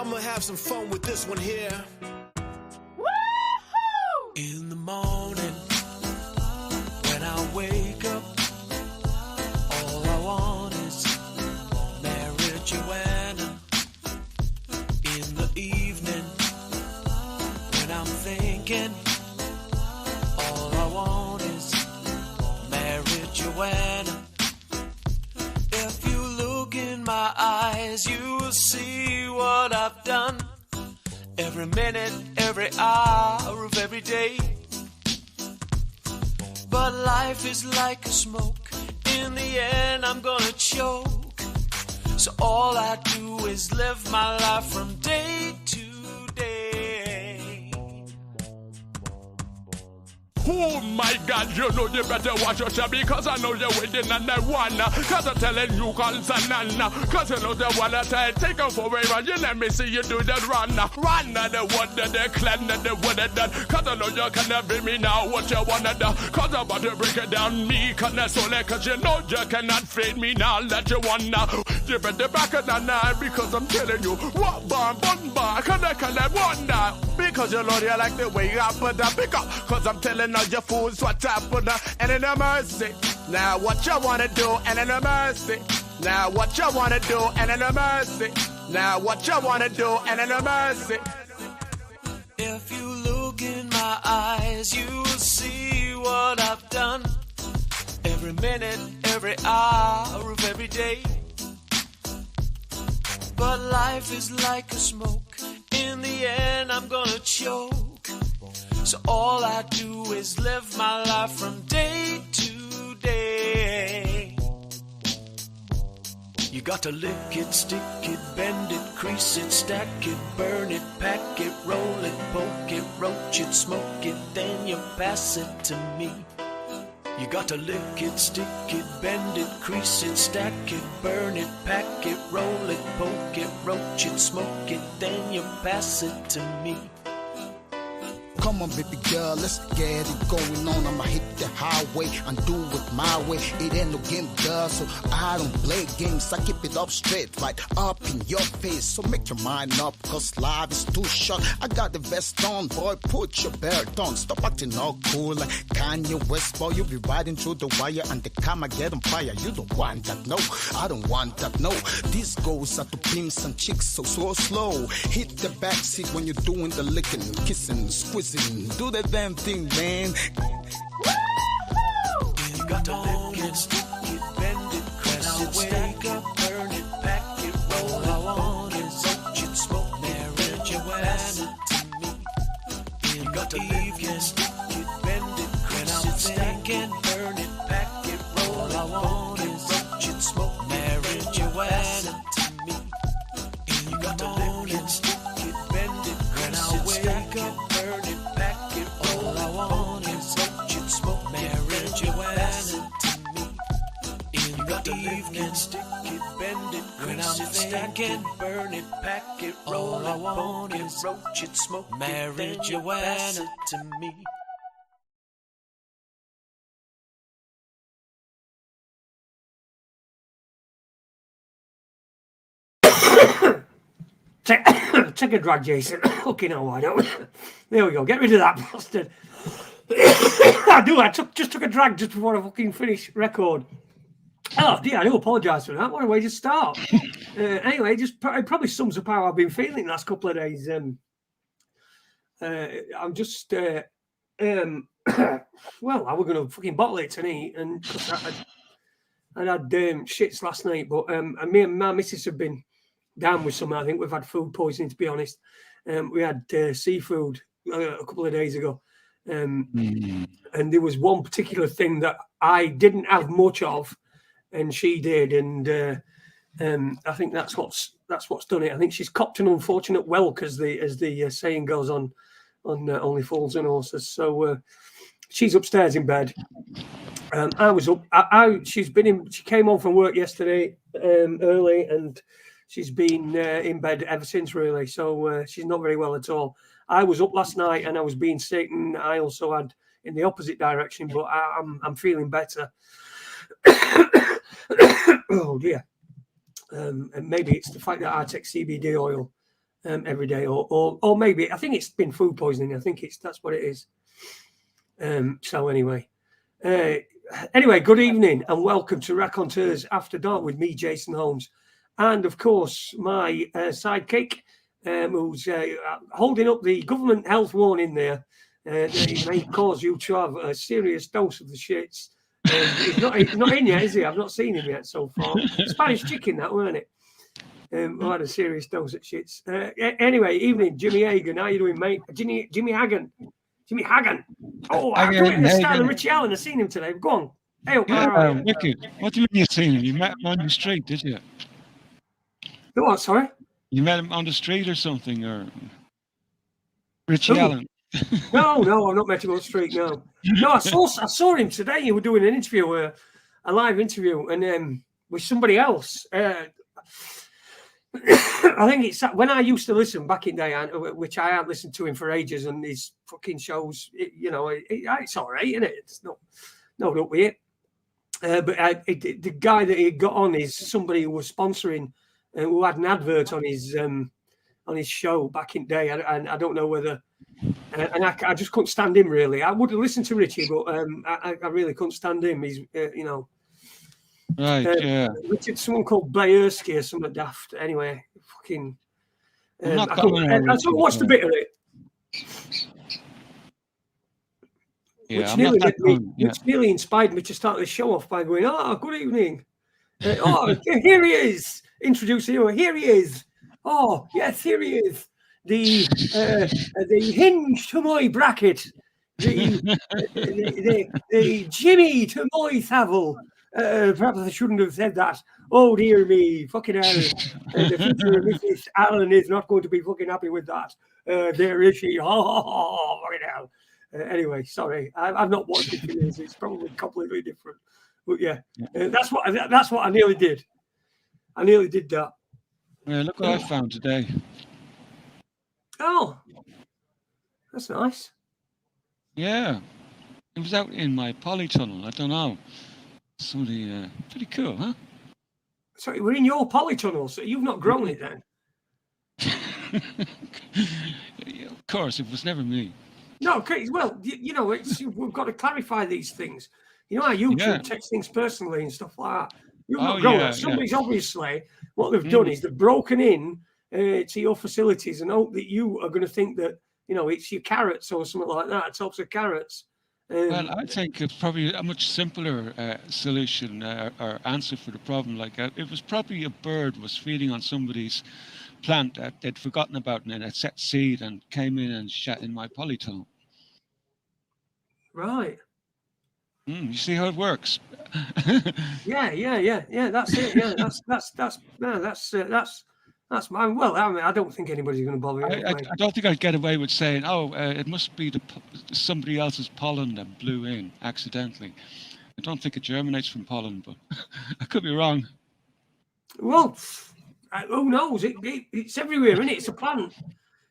I'm gonna have some fun with this one here. Woo-hoo! In the morning, when I wake up, all I want is Mary Joanna. In the evening, when I'm thinking, all I want is Mary Joanna. If you look in my eyes, you will see what I've done. Every minute, every hour of every day. But life is like a smoke. In the end, I'm gonna choke. So all I do is live my life from day to day. Oh my God, you know you better watch yourself because I know you're waiting on that one. Cause I'm telling you none. Cause you know the one that I take off away and you let me see you do that run. Run the one that they clan that they would have done. Cause I know you can't be me now what you wanna do. Cause I'm about to break it down me cause you know you cannot fade me now let you wanna. You better back it down now because I'm telling you what bar, can I wonder. Because you know you like the way I put that pick up. Cause I'm telling all your fools what I put up. And in a mercy. Now what you wanna do and in a mercy. Now what you wanna do and in a mercy. Now what you wanna do and in a mercy. If you look in my eyes, you will see what I've done. Every minute, every hour of every day. But life is like a smoke. In the end, I'm gonna choke. So all I do is live my life from day to day. You got to lick it, stick it, bend it, crease it, stack it, burn it, pack it, roll it, poke it, roach it, smoke it, then you pass it to me. You got to lick it, stick it, bend it, crease it, stack it, burn it, pack it, roll it, poke it, roach it, smoke it, then you pass it to me. Come on, baby girl, let's get it going on. I'ma hit the highway and do it my way. It ain't no game, girl, so I don't play games. I keep it up straight, right up in your face. So make your mind up, cause life is too short. I got the vest on, boy, put your belt on. Stop acting all cool like Kanye West, boy. You be riding through the wire and the camera get on fire. You don't want that, no, I don't want that, no. This goes out to pimps and chicks, so slow. Hit the backseat when you're doing the licking, kissing, squeezing. Do the damn thing, man. Woo-hoo! You got to lick it, stick it, bend it, press it, stack it, burn it, pack it, roll it, poke it, roach it, smoke, Mary Joanna to me. You got to lick it, stick it, bend it, press it, stack it, burn it, pack it, roll it, poke it, roach it, smoke, Mary Joanna to me. You got to lick it, stick it, bend it, press it, stack it. Evening, stick it, bend it, when I'm stacking, burn it, pack it, roll it, poke it, roach it, smoke it, Mary Joanna to me. Take a drag, Jason. Fucking hell, why don't we? There we go. Get rid of that bastard. I just took a drag just before I fucking finish record. Oh dear, I do apologise for that. What a way to start. Anyway, it probably sums up how I've been feeling the last couple of days. I'm just well, I was going to fucking bottle it tonight, and I had shits last night. But me and my missus have been down with something. I think we've had food poisoning, to be honest. We had seafood a couple of days ago, and there was one particular thing that I didn't have much of. And she did, and I think that's what's done it. I think she's copped an unfortunate whelk, as the saying goes on Only Fools and Horses. So she's upstairs in bed. I was up. She came home from work yesterday early, and she's been in bed ever since, really. So she's not very well at all. I was up last night, and I was being sick, and I also had in the opposite direction, but I'm feeling better. Oh dear. And maybe it's the fact that I take CBD oil every day, or maybe I think it's been food poisoning. I think that's what it is. So anyway, good evening and welcome to Raconteurs After Dark with me, Jason Holmes, and of course my sidekick, who's holding up the government health warning there. It may cause you to have a serious dose of the shits. He's not in yet, is he? I've not seen him yet so far. Spanish chicken, that weren't it? I had a serious dose of shits. Anyway, evening, Jimmy Hagan. How you doing, mate? Jimmy Hagan. Oh, I'm doing the style of Richie Allen. I've seen him today. Go on. Hey, wicked. What do you mean you've seen him? You met him on the street, did you? What, sorry? You met him on the street or something, or Richie Allen? No, I've not met him on the street. No, I saw him today. You were doing an interview, a live interview, and with somebody else. I think it's when I used to listen back in the day, which I hadn't listened to him for ages, and his fucking shows, it's all right, isn't it? It's not up with it. But the guy that he got on is somebody who was sponsoring, who had an advert on his show back in the day, and I don't know whether. And I just couldn't stand him, really. I would have listened to Richie, but I really couldn't stand him. He's, Right, yeah. Richard, someone called Bayersky or something daft. Anyway, fucking. I don't watch the bit of it. Yeah, which nearly inspired me to start the show off by going, "Oh, good evening. Here he is. Introduce you. Here he is. Oh, yes, here he is. The hinge to my bracket. The Jimmy to my Savile. Perhaps I shouldn't have said that. Oh dear me, fucking hell! The future of Mrs. Allen is not going to be fucking happy with that. There is she. Oh, fucking hell! Anyway, sorry, I've not watched it for years. It's probably completely different. But yeah, that's what I nearly did. I nearly did that. Yeah, look what I found today. Oh, that's nice. Yeah, it was out in my polytunnel. I don't know. Somebody, pretty cool, huh? Sorry, we're in your polytunnel, so you've not grown it then? Yeah, of course, it was never me. No, okay, well, we've got to clarify these things. You know how YouTube takes things personally and stuff like that. You've not grown it. Somebody's obviously, what they've done is they've broken in to your facilities and hope that you are going to think that, it's your carrots or something like that, tops of carrots. Well, I think it's probably a much simpler solution or answer for the problem like that. It was probably a bird was feeding on somebody's plant that they'd forgotten about, and then it set seed and came in and shat in my polytunnel. Right. You see how it works? Yeah. That's it. Yeah, that's mine. Well, I mean, I don't think anybody's going to bother you. I don't think I'd get away with saying, it must be somebody else's pollen that blew in accidentally. I don't think it germinates from pollen, but I could be wrong. Well, who knows? It's everywhere, isn't it? It's a plant.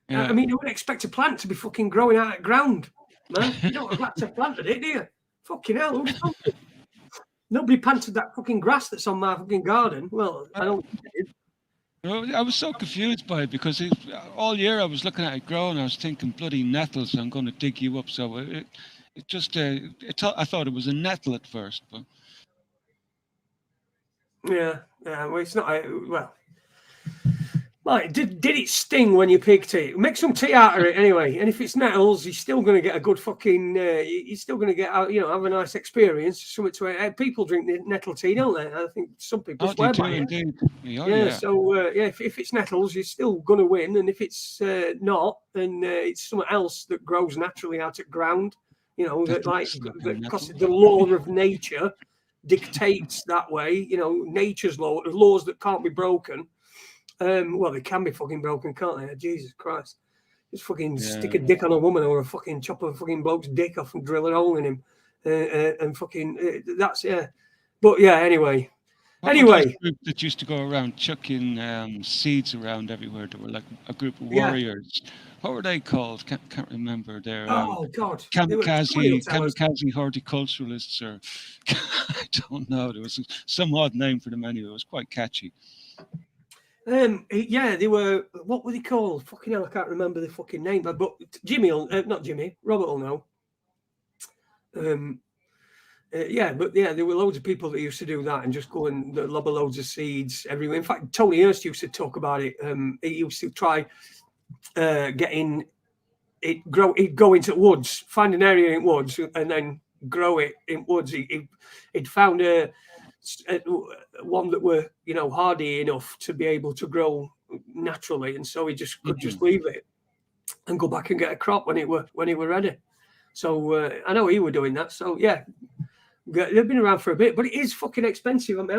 Yeah. I mean, you wouldn't expect a plant to be fucking growing out of ground, man. You don't have to planted it, do you? Fucking hell, nobody planted that fucking grass that's on my fucking garden. Well, I don't. I was so confused by it because all year I was looking at it growing. I was thinking, bloody nettles! I'm going to dig you up. So I thought it was a nettle at first, but yeah. Well, it's not. Like, did it sting when you picked it? Make some tea out of it anyway. And if it's nettles, you're still going to get a good fucking. You're still going to get out. Have a nice experience. Something to people drink nettle tea, don't they? I think some people swear by it. Yeah. So if it's nettles, you're still going to win. And if it's not, then it's something else that grows naturally out of ground. Because the law of nature dictates that way. Nature's laws that can't be broken. Well, they can be fucking broken, can't they? Jesus Christ. Just fucking stick a dick on a woman or a fucking chop a fucking bloke's dick off and drill a hole in him. And fucking, that's, yeah. But yeah, anyway. Anyway. That used to go around chucking seeds around everywhere. They were like a group of warriors. What were they called? Can't remember. They're God. Kamikaze horticulturalists, or I don't know. There was some odd name for them anyway. It was quite catchy. Yeah, they were. What were they called? Fucking hell, I can't remember the fucking name. But not Jimmy. Robert will know. Yeah, but yeah, there were loads of people that used to do that and just go and lob loads of seeds everywhere. In fact, Tony Hurst used to talk about it. He used to try getting it grow. He'd go into woods, find an area in woods, and then grow it in woods. He'd found one that were hardy enough to be able to grow naturally, and so he just could just leave it and go back and get a crop when it were ready. So I know he were doing that. So yeah. They've been around for a bit, but it is fucking expensive. I mean,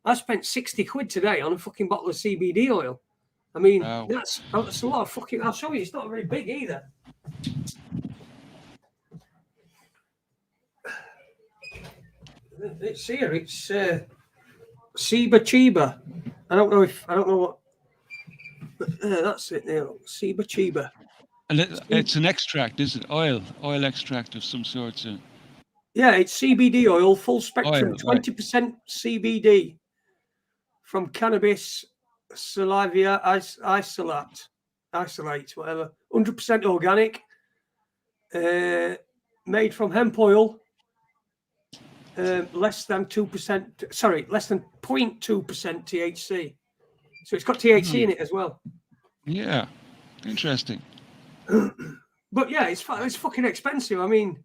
I spent 60 quid today on a fucking bottle of CBD oil. I mean, that's a lot of fucking. I'll show you. It's not very big either. It's here. It's Ciba Chiba. I don't know what. That's it there. Ciba Chiba. And it's an extract, is it? Oil extract of some sort. Yeah, it's CBD oil, full spectrum, 20% CBD from cannabis salvia isolate, whatever. 100% organic, made from hemp oil, less than 0.2% THC. So it's got THC in it as well. Yeah, interesting. But yeah, it's fucking expensive. I mean,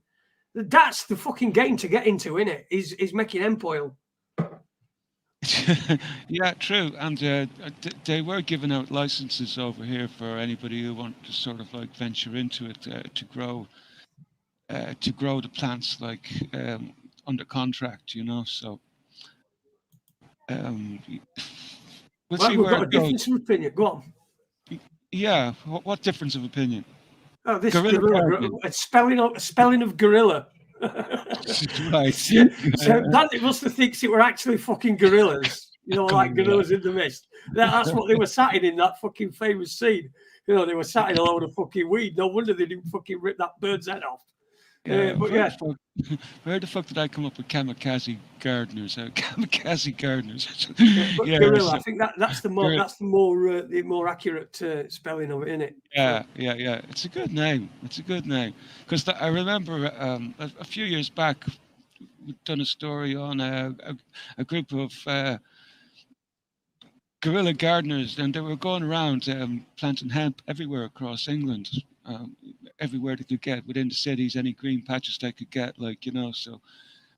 that's the fucking game to get into, isn't it? Is making hemp oil. Yeah, true. And they were giving out licenses over here for anybody who wanted to sort of like venture into it to grow the plants like under contract, So we'll see We've where got a difference of opinion. Go on. Yeah, what difference of opinion? Oh, this gorilla, a spelling of gorilla. Right. So Dante must have thinks it were actually fucking gorillas, like gorillas in the mist. That's what they were sat in that fucking famous scene. They were sat in a load of fucking weed. No wonder they didn't fucking rip that bird's head off. Yeah, where the fuck did I come up with kamikaze gardeners? Kamikaze gardeners. Gorilla. I think that's the more accurate spelling of it, isn't it? Yeah. It's a good name. Because I remember a few years back we'd done a story on a group of guerrilla gardeners, and they were going around planting hemp everywhere across England. Everywhere they could get within the cities, any green patches they could get, so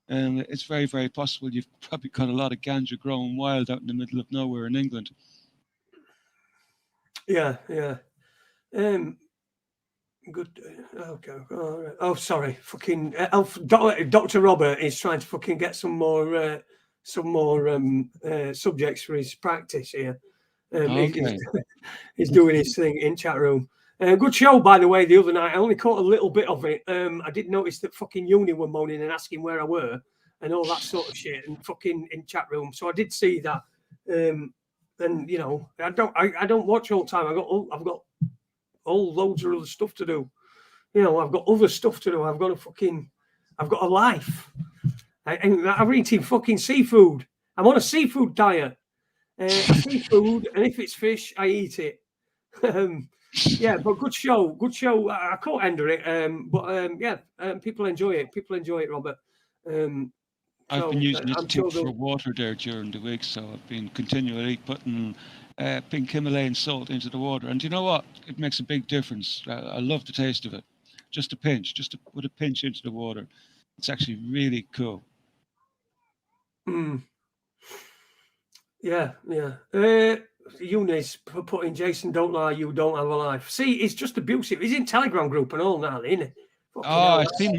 it's very, very possible you've probably got a lot of ganja growing wild out in the middle of nowhere in England. Yeah. Good. Okay. All right. Oh, sorry. Fucking Dr. Robert is trying to fucking get some more subjects for his practice here. He's doing his thing in chat room. Good show, by the way, the other night. I only caught a little bit of it. I did notice that fucking uni were moaning and asking where I were and all that sort of shit and fucking in chat room. So I did see that. And I don't watch all the time. I've got all loads of other stuff to do. I've got other stuff to do. I've got a life. I'm eating fucking seafood. I'm on a seafood diet. Seafood, and if it's fish, I eat it. Yeah, but good show. I can't end it. People enjoy it. Robert. I've been using it to tip for water there during the week, so I've been continually putting pink Himalayan salt into the water, and you know what? It makes a big difference. I love the taste of it. Just a pinch, to put a pinch into the water. It's actually really cool. Yeah. Eunice putting Jason, don't lie, you don't have a life. See, it's just abusive. He's in Telegram group and all now, isn't it? I seen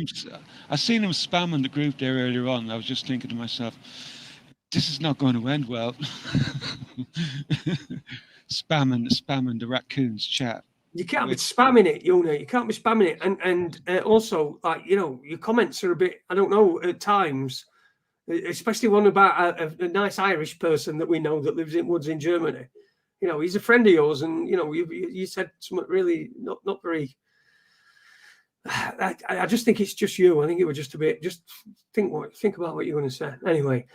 him spamming the group there earlier on. I was just thinking to myself, this is not going to end well. spamming the raccoons chat. You can't be spamming it, Eunice. You can't be spamming it, and also your comments are a bit, I don't know, at times. Especially one about a nice Irish person that we know that lives in woods in Germany. He's a friend of yours, and you said something really not very. I just think it's just you. I think it was just a bit. Just think about what you're going to say. Anyway,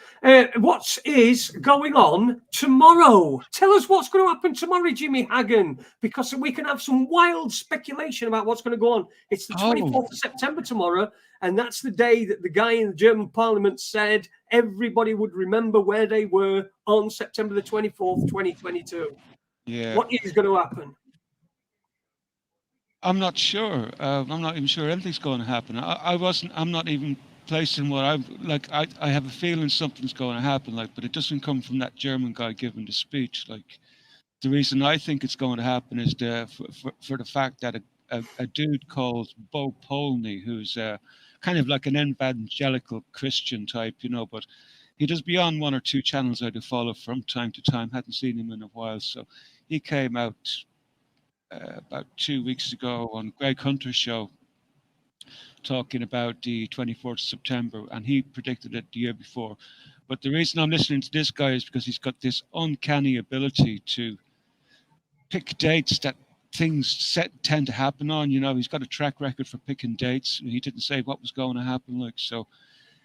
what is going on tomorrow? Tell us what's going to happen tomorrow, Jimmy Hagan, because we can have some wild speculation about what's going to go on. It's the 24th of September tomorrow, and that's the day that the guy in the German Parliament said everybody would remember where they were on September the 24th, 2022. Yeah. What is going to happen? I'm not sure. I'm not even sure anything's going to happen. I'm not even placing what I have a feeling something's going to happen, but it doesn't come from that German guy giving the speech. The reason I think it's going to happen is for the fact that a dude called Bo Polney, who's kind of like an evangelical Christian type, but he does be on one or two channels I do follow from time to time. Hadn't seen him in a while, so he came out about 2 weeks ago on Greg Hunter's show talking about the 24th of September, and he predicted it the year before. But the reason I'm listening to this guy is because he's got this uncanny ability to pick dates that things tend to happen on. He's got a track record for picking dates. He didn't say what was going to happen, so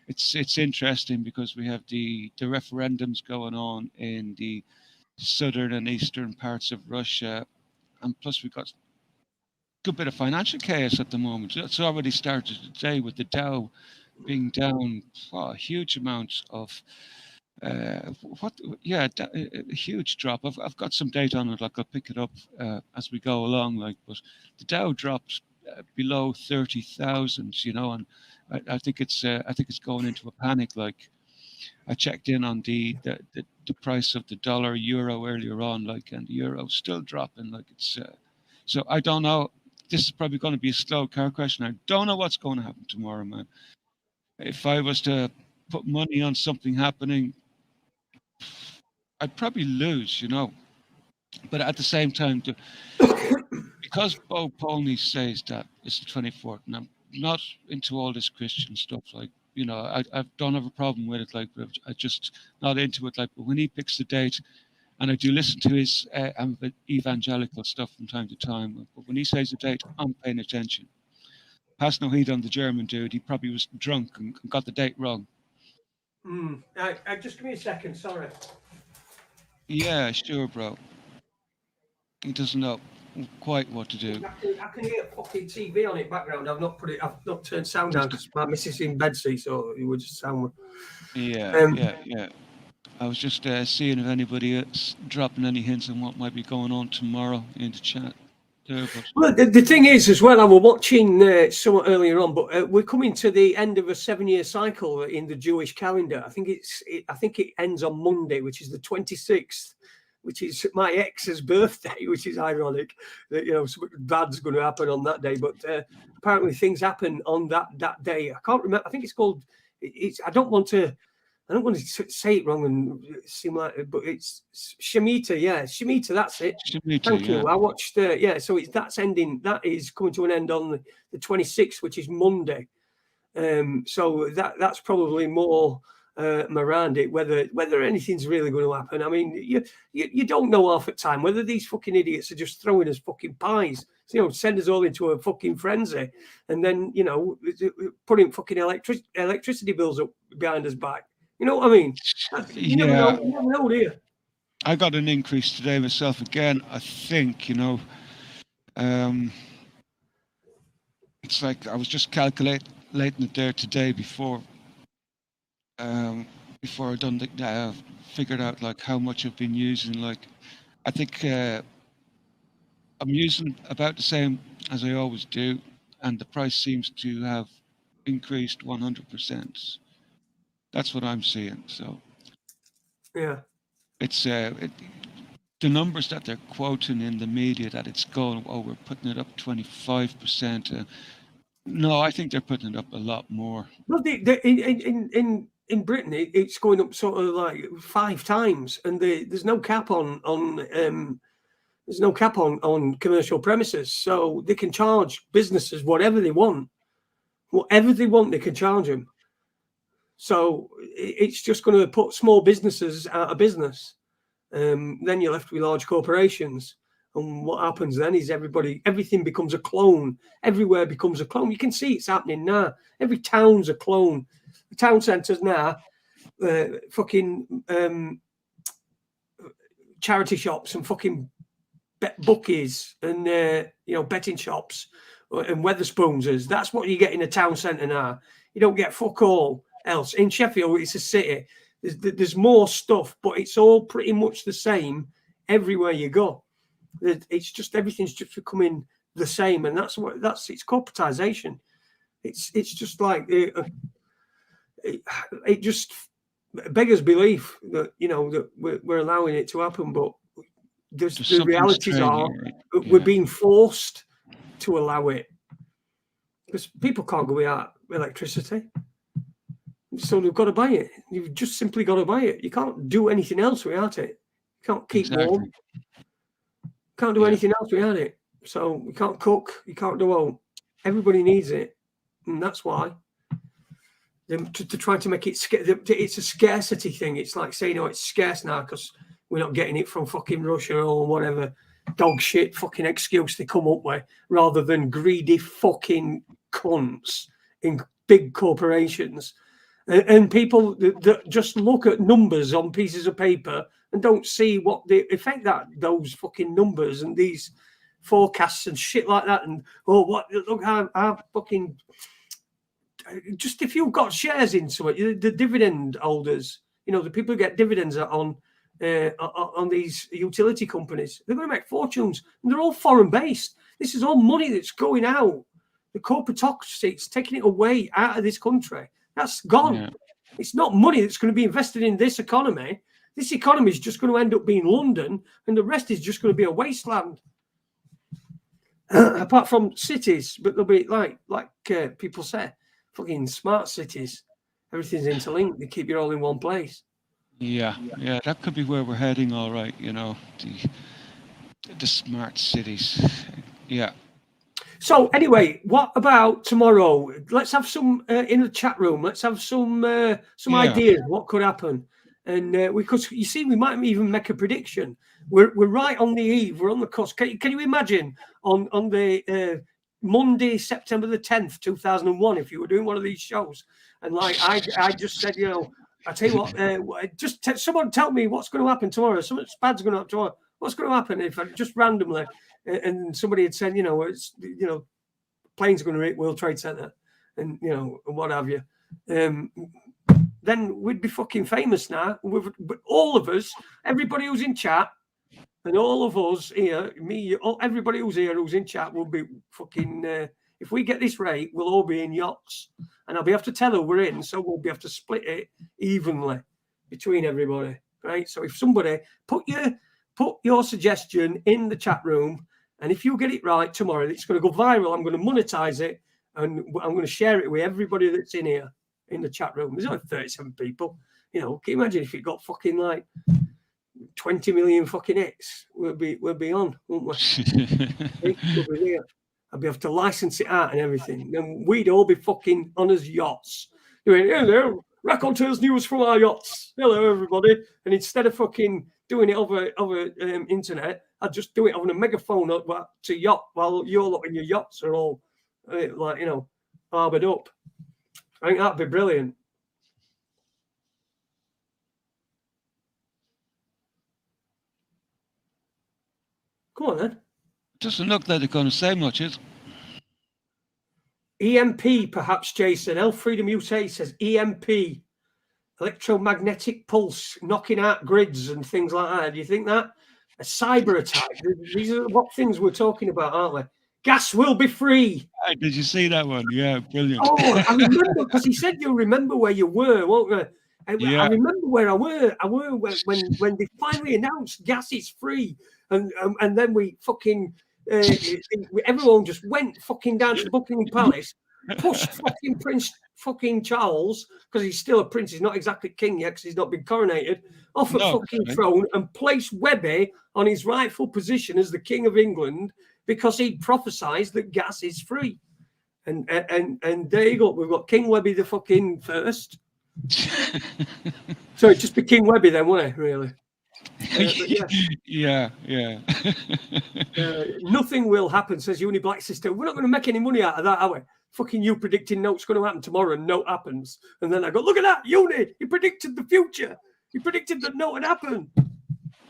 it's interesting because we have the referendums going on in the southern and eastern parts of Russia. And plus, we've got a good bit of financial chaos at the moment. It's already started today with the Dow being down a huge amount of a huge drop. I've got some data on it. I'll pick it up as we go along. But the Dow dropped below 30,000. And I think it's going into a panic. I checked in on the price of the dollar euro earlier on, and the euro's still dropping. So I don't know. This is probably going to be a slow car crash, and I don't know what's going to happen tomorrow, man. If I was to put money on something happening, I'd probably lose, But at the same time, because Bo Polney says that it's the 24th, and I'm not into all this Christian stuff, I don't have a problem with it, but I'm just not into it, but when he picks the date, and I do listen to his evangelical stuff from time to time, but when he says the date, I'm paying attention. Pass no heed on the German dude. He probably was drunk and got the date wrong. Just give me a second, sorry. Yeah, sure, bro. He doesn't know quite what to do. I can hear fucking TV on it background. I've not turned sound down because my missus is in bed, so it would just sound. Yeah. I was just seeing if anybody is dropping any hints on what might be going on tomorrow in the chat. Well, the thing is, as well, I was watching somewhat earlier on, but we're coming to the end of a 7-year cycle in the Jewish calendar. I think it ends on Monday, which is the 26th, which is my ex's birthday, which is ironic that something bad's going to happen on that day. But apparently things happen on that day. I can't remember. I think it's called. I don't want to say it wrong and seem like, but it's Shemitah. Yeah, Shemitah. That's it. Shemitah, Thank you. I watched. So that's ending. That is coming to an end on the 26th, which is Monday. So that's probably more around it. Whether anything's really going to happen. I mean, you don't know half the time whether these fucking idiots are just throwing us fucking pies. Send us all into a fucking frenzy, and then putting fucking electricity bills up behind us back. You know what I mean? You never know, do you? I got an increase today myself again. I think, it's like I was just calculating it there today before I done figured out how much I've been using. I think I'm using about the same as I always do, and the price seems to have increased 100%. That's what I'm seeing. So yeah, it's the numbers that they're quoting in the media that it's going. Oh, we're putting it up 25%. No, I think they're putting it up a lot more. Well, in Britain, it's going up sort of like 5 times, and there's no cap on commercial premises, so they can charge businesses whatever they want. Whatever they want, they can charge them. So it's just going to put small businesses out of business. Then you're left with large corporations. And what happens then is everything becomes a clone. Everywhere becomes a clone. You can see it's happening now. Every town's a clone. The town centres now, fucking charity shops and fucking bookies and betting shops and Weatherspoonsers. That's what you get in a town centre now. You don't get fuck all else. In Sheffield, it's a city. There's more stuff, but it's all pretty much the same everywhere you go. It's just everything's just becoming the same, and that's it's corporatization. It's just like it just beggars belief that that we're allowing it to happen, but the realities are we're being forced to allow it because people can't go without electricity, so they've got to buy it. You've just simply got to buy it. You can't do anything else without it. You can't keep warm. Can't do anything else without it. So you can't cook. You can't do all. Everybody needs it, and that's why to try to make it it's a scarcity thing. It's like saying, it's scarce now because we're not getting it from fucking Russia or whatever dog shit fucking excuse they come up with, rather than greedy fucking cunts in big corporations and people that just look at numbers on pieces of paper and don't see what the effect that those fucking numbers and these forecasts and shit like that. And look how fucking just if you've got shares into it, the dividend holders, the people who get dividends on these utility companies, they're going to make fortunes, and they're all foreign based. This is all money that's going out. The corporatocracy, it's taking it away out of this country. That's gone. Yeah. It's not money that's going to be invested in this economy. This economy is just going to end up being London, and the rest is just going to be a wasteland. Apart from cities, but they'll be like people say, fucking smart cities. Everything's interlinked. They keep you all in one place. Yeah, that could be where we're heading. All right, the smart cities. Yeah. So anyway, what about tomorrow? Let's have some in the chat room. Let's have some ideas what could happen, and because you see, we might even make a prediction. We're right on the eve. We're on the cusp. Can you imagine on the Monday, September the 10th, 2001, if you were doing one of these shows, and like I just said, I tell you what, someone tell me what's going to happen tomorrow. Something bad's going to happen tomorrow. What's going to happen if I just randomly, and somebody had said, it's planes going to hit World Trade Center, and what have you, then we'd be fucking famous now. All of us, everybody who's in chat, and all of us here, everybody who's here who's in chat will be fucking. If we get this rate, we'll all be in yachts, and I'll be able to tell who we're in, so we'll be able to split it evenly between everybody, right? So if somebody put your suggestion in the chat room, and if you get it right tomorrow, it's going to go viral. I'm going to monetize it, and I'm going to share it with everybody that's in here in the chat room. There's only 37 people. Can you imagine if it got fucking like 20 million fucking hits? We'll be on, won't we? We'll be here. I'd be able to license it out and everything. Then we'd all be fucking on us yachts. Doing, hello, raconteurs news from our yachts. Hello, everybody. And instead of fucking doing it over internet, I'd just do it on a megaphone to yacht while you're looking your yachts are all harbored up. I think that'd be brilliant. Come on, then. Doesn't look like they're going to say much, is EMP, perhaps, Jason. Elf Freedom USA says EMP, electromagnetic pulse, knocking out grids and things like that. Do you think that? A cyber attack? These are what things we're talking about, aren't we? Gas will be free. Did you see that one? Yeah, brilliant. Oh, I remember, because he said you'll remember where you were, won't you? I remember where I were when they finally announced gas is free, and then we fucking everyone just went fucking down to Buckingham Palace, pushed fucking Prince fucking Charles, because he's still a prince, he's not exactly king yet because he's not been coronated, off a fucking throne, and placed Webby on his rightful position as the King of England because he prophesied that gas is free. And there you go, we've got King Webby the fucking first. So it'd just be King Webby then, wouldn't it, really? Yeah. Nothing will happen, says Uni Black Sister. We're not going to make any money out of that, are we? Fucking you predicting no, it's going to happen tomorrow and no happens. And then I go, look at that, Uni, you predicted the future. You predicted that no would happen.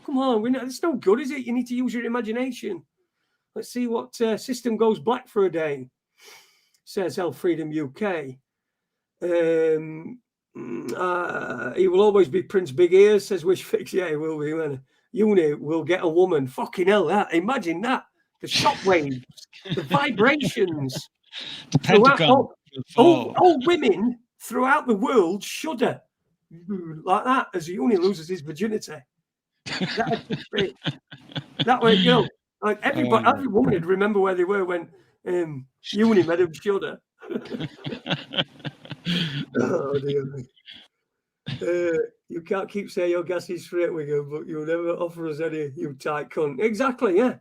Come on, it's no good, is it? You need to use your imagination. Let's see what system goes black for a day, says Health Freedom UK. He will always be Prince Big Ears, says Wish Fix. Yeah, he will be, man. Uni will get a woman. Fucking hell, that. Imagine that. The shockwaves, the vibrations. The Pentagon. All women throughout the world shudder like that as Uni loses his virginity. That way, you know, like every woman would remember where they were when Uni made him shudder. Oh dear me. You can't keep saying your gas is straight, Wigan, but you'll never offer us any, you tight cunt. Exactly, yeah.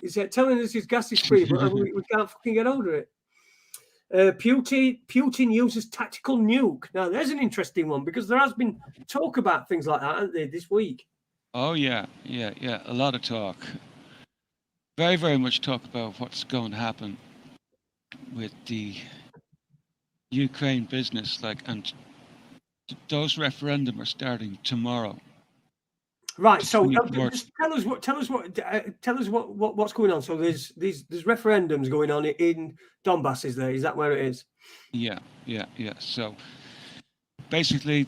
He's telling us his gas is free, but we can't fucking get hold of it. Putin uses tactical nuke. Now, there's an interesting one because there has been talk about things like that, hasn't there, this week? Oh, yeah. A lot of talk. Very, very much talk about what's going to happen with the Ukraine business, and those referendum are starting tomorrow. Right. So just tell us what's going on. So there's referendums going on in Donbass. Is that where it is? Yeah. So basically,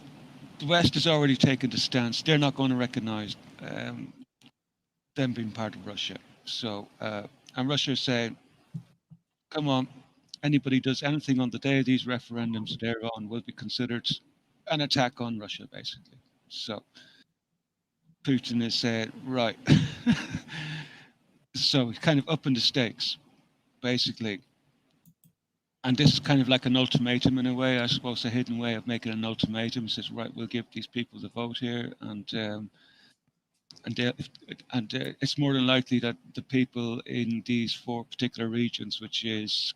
the West has already taken the stance. They're not going to recognize them being part of Russia. So and Russia is saying, come on, anybody does anything on the day of these referendums thereon will be considered an attack on Russia, basically. So Putin is saying, right. So he's kind of upping the stakes, basically. And this is kind of like an ultimatum in a way, I suppose, a hidden way of making an ultimatum. He says, right, we'll give these people the vote here, and it's more than likely that the people in these 4 particular regions, which is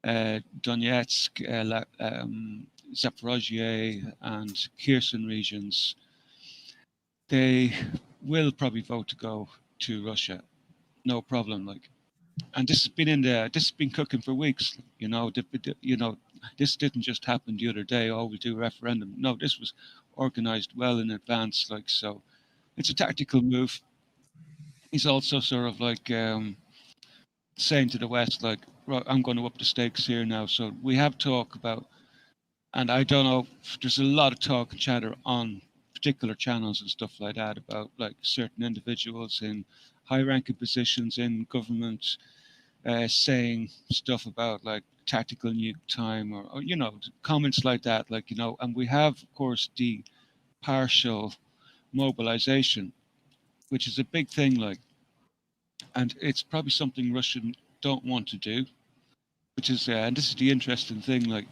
Donetsk, Zaporozhye, and Kherson regions, they will probably vote to go to Russia, no problem. And this has been cooking for weeks. This didn't just happen the other day. Oh, we'll do a referendum. No, this was organized well in advance. So it's a tactical move. He's also sort of saying to the West, right, I'm going to up the stakes here now. So we have talk about, and I don't know, there's a lot of talk and chatter on particular channels and stuff like that about certain individuals in high-ranking positions in government saying stuff about tactical nuke time or comments like that, and we have, of course, the partial mobilization, which is a big thing, and it's probably something Russians don't want to do, which is, and this is the interesting thing,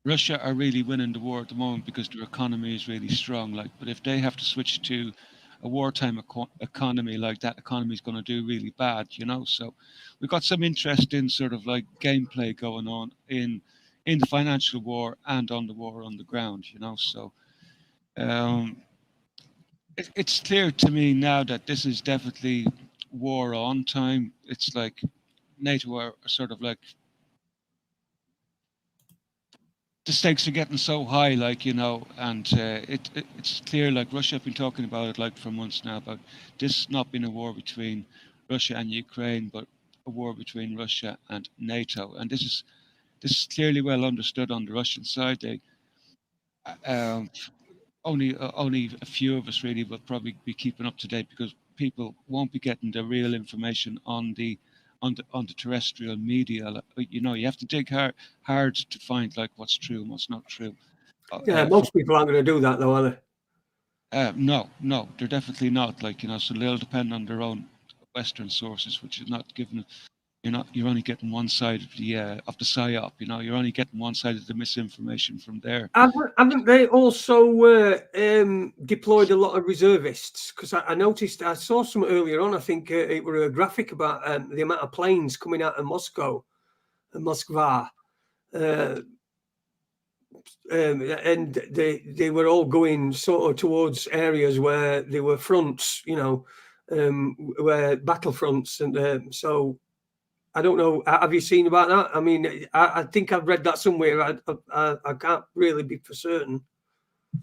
Russia are really winning the war at the moment because their economy is really strong, but if they have to switch to a wartime economy, that economy is going to do really bad, so we've got some interesting sort of gameplay going on in the financial war and on the war on the ground, so it's clear to me now that this is definitely war on time. It's NATO are sort of the stakes are getting so high, and it's clear, Russia have been talking about it for months now, about this not being a war between Russia and Ukraine, but a war between Russia and NATO. And this is clearly well understood on the Russian side. They only a few of us really will probably be keeping up to date because people won't be getting the real information on the terrestrial media. You have to dig hard to find what's true and what's not true. Most people aren't going to do that though, are they? No, they're definitely not. So they'll depend on their own Western sources, which is not given. You're only getting one side of the psyop. You're only getting one side of the misinformation from there. Haven't they also deployed a lot of reservists? Because I noticed, I saw some earlier on. I think it were a graphic about the amount of planes coming out of Moscow and Moskva. and they were all going sort of towards areas where there were fronts, where battlefronts, and so I don't know. Have you seen about that? I mean, I think I've read that somewhere. I can't really be for certain.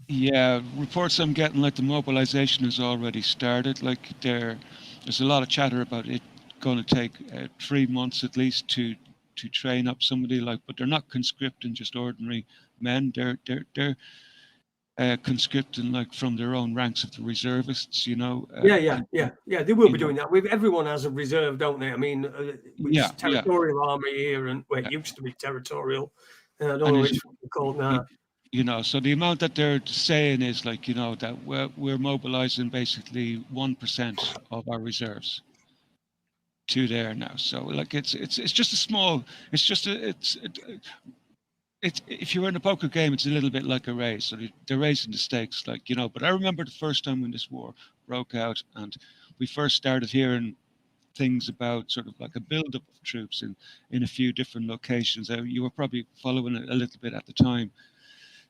Yeah, reports I'm getting like the mobilization has already started. Like there's a lot of chatter about it going to take 3 months at least to train up somebody like, but they're not conscripting just ordinary men. They're conscripting like from their own ranks of the reservists. Yeah. They will be doing that. Everyone has a reserve, don't they? I mean, it's territorial army here, and it used to be territorial. I don't know what it's called now. So the amount that they're saying is like, that we're mobilizing basically 1% of our reserves to there now. So like it's just a small. It's just it's if you're in a poker game, it's a little bit like a race. So they're raising the stakes, like. But I remember the first time when this war broke out, and we first started hearing things about sort of like a build-up of troops in a few different locations. You were probably following it a little bit at the time.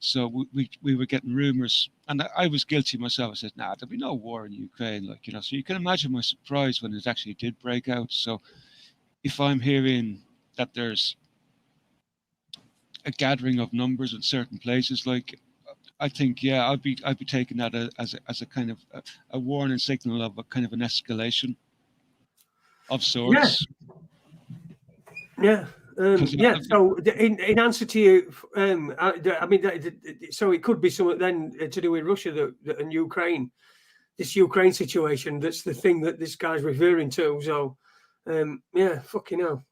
So we were getting rumors, and I was guilty myself. I said, "Nah, there'll be no war in Ukraine." Like, so you can imagine my surprise when it actually did break out. So if I'm hearing that there's a gathering of numbers in certain places, like, I think, yeah, I'd be taking that as a kind of a warning signal of a kind of an escalation of sorts. Yeah. So in answer to you, I mean, so it could be something then to do with Russia and Ukraine, this Ukraine situation. That's the thing that this guy's referring to. So, fucking hell,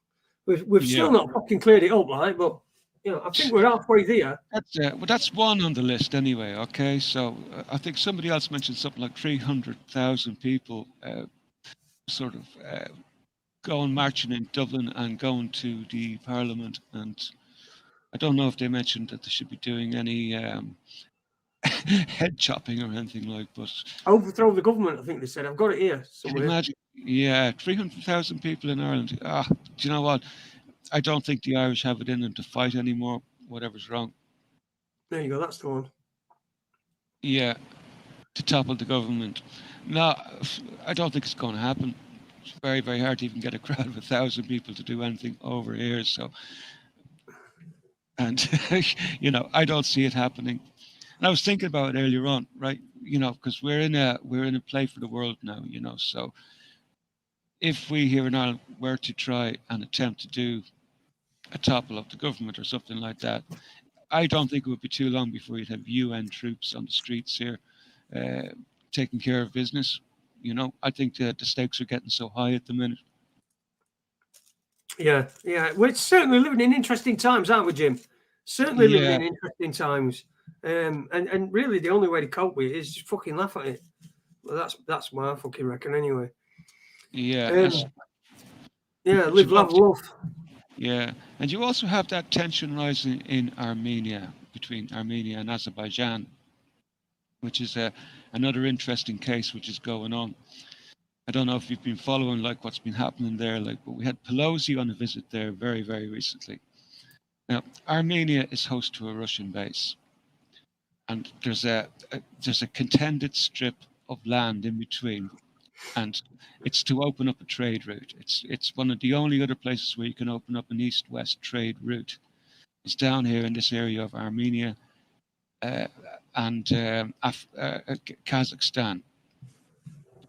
we've still not fucking cleared it up, right? But I think we're halfway there. That's one on the list anyway. Okay, so I think somebody else mentioned something like 300,000 people, sort of. Going marching in Dublin and going to the Parliament, and I don't know if they mentioned that they should be doing any head chopping or anything like, but overthrow the government. I think they said. I've got it here somewhere. Imagine, 300,000 people in Ireland. Do you know what? I don't think the Irish have it in them to fight anymore. Whatever's wrong. There you go. That's the one. Yeah, to topple the government. No, I don't think it's going to happen. It's very, very hard to even get a crowd of 1,000 people to do anything over here. So, and I don't see it happening. And I was thinking about it earlier on, right? Because we're in a play for the world now. So if we here in Ireland were to try and attempt to do a topple of the government or something like that, I don't think it would be too long before you'd have UN troops on the streets here, taking care of business. I think that the stakes are getting so high at the minute. Yeah. We're certainly living in interesting times, aren't we, Jim? Certainly living in interesting times. And really, the only way to cope with it is just fucking laugh at it. Well, that's my fucking reckon, anyway. Yeah. Live, love. Yeah, and you also have that tension rising in Armenia, between Armenia and Azerbaijan, which is another interesting case which is going on. I don't know if you've been following like what's been happening there, but we had Pelosi on a visit there very, very recently. Now, Armenia is host to a Russian base, and there's a contended strip of land in between, and it's to open up a trade route. It's one of the only other places where you can open up an east-west trade route. It's down here in this area of Armenia and Kazakhstan.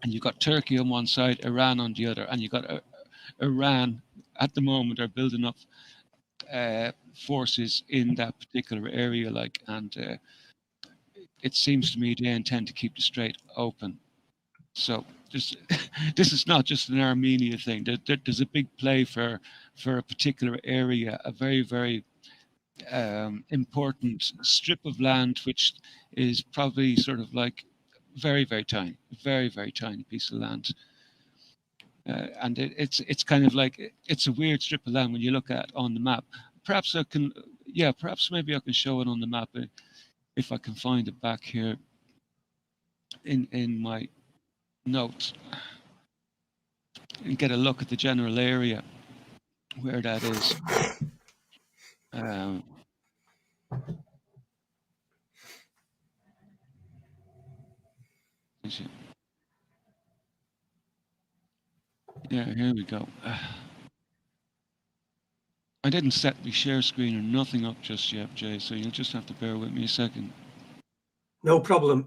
And you've got Turkey on one side, Iran on the other, and you've got Iran at the moment are building up forces in that particular area, and it seems to me they intend to keep the strait open. So this is not just an Armenia thing. There's a big play for a particular area, a very, very important strip of land, which is probably sort of like very, very tiny piece of land. And it's kind of like, it's a weird strip of land when you look at it on the map. Perhaps maybe I can show it on the map if I can find it back here in my notes and get a look at the general area where that is. Yeah, here we go. I didn't set the share screen or nothing up just yet, Jay, so you'll just have to bear with me a second. No problem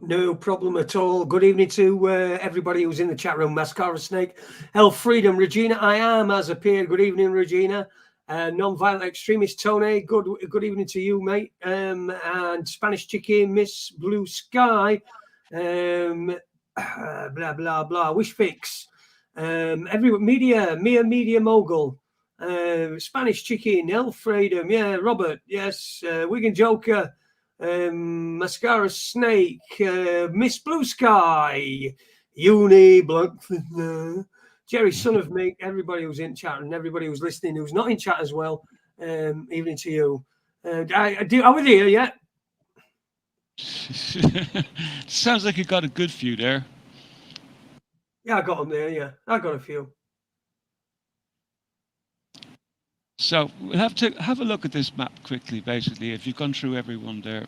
at all. Good evening to everybody who's in the chat room. Mascara Snake, Health Freedom, Regina I Am has appeared. Good evening, Regina. Non-violent extremist Tony, good evening to you, mate. And Spanish Chicken, Miss Blue Sky, blah blah blah. Wish Fix, Media Mogul, Spanish Chicken, Health Freedom, yeah, Robert, yes, Wigan Joker. Mascara Snake, Miss Blue Sky, Uni Blackford, Jerry, son of me, everybody who's in chat and everybody who's listening who's not in chat as well. Evening to you. Are we there yet? Sounds like you got a good few there. Yeah, I got them there. Yeah, I got a few. So we'll have to have a look at this map quickly, basically, if you've gone through everyone there.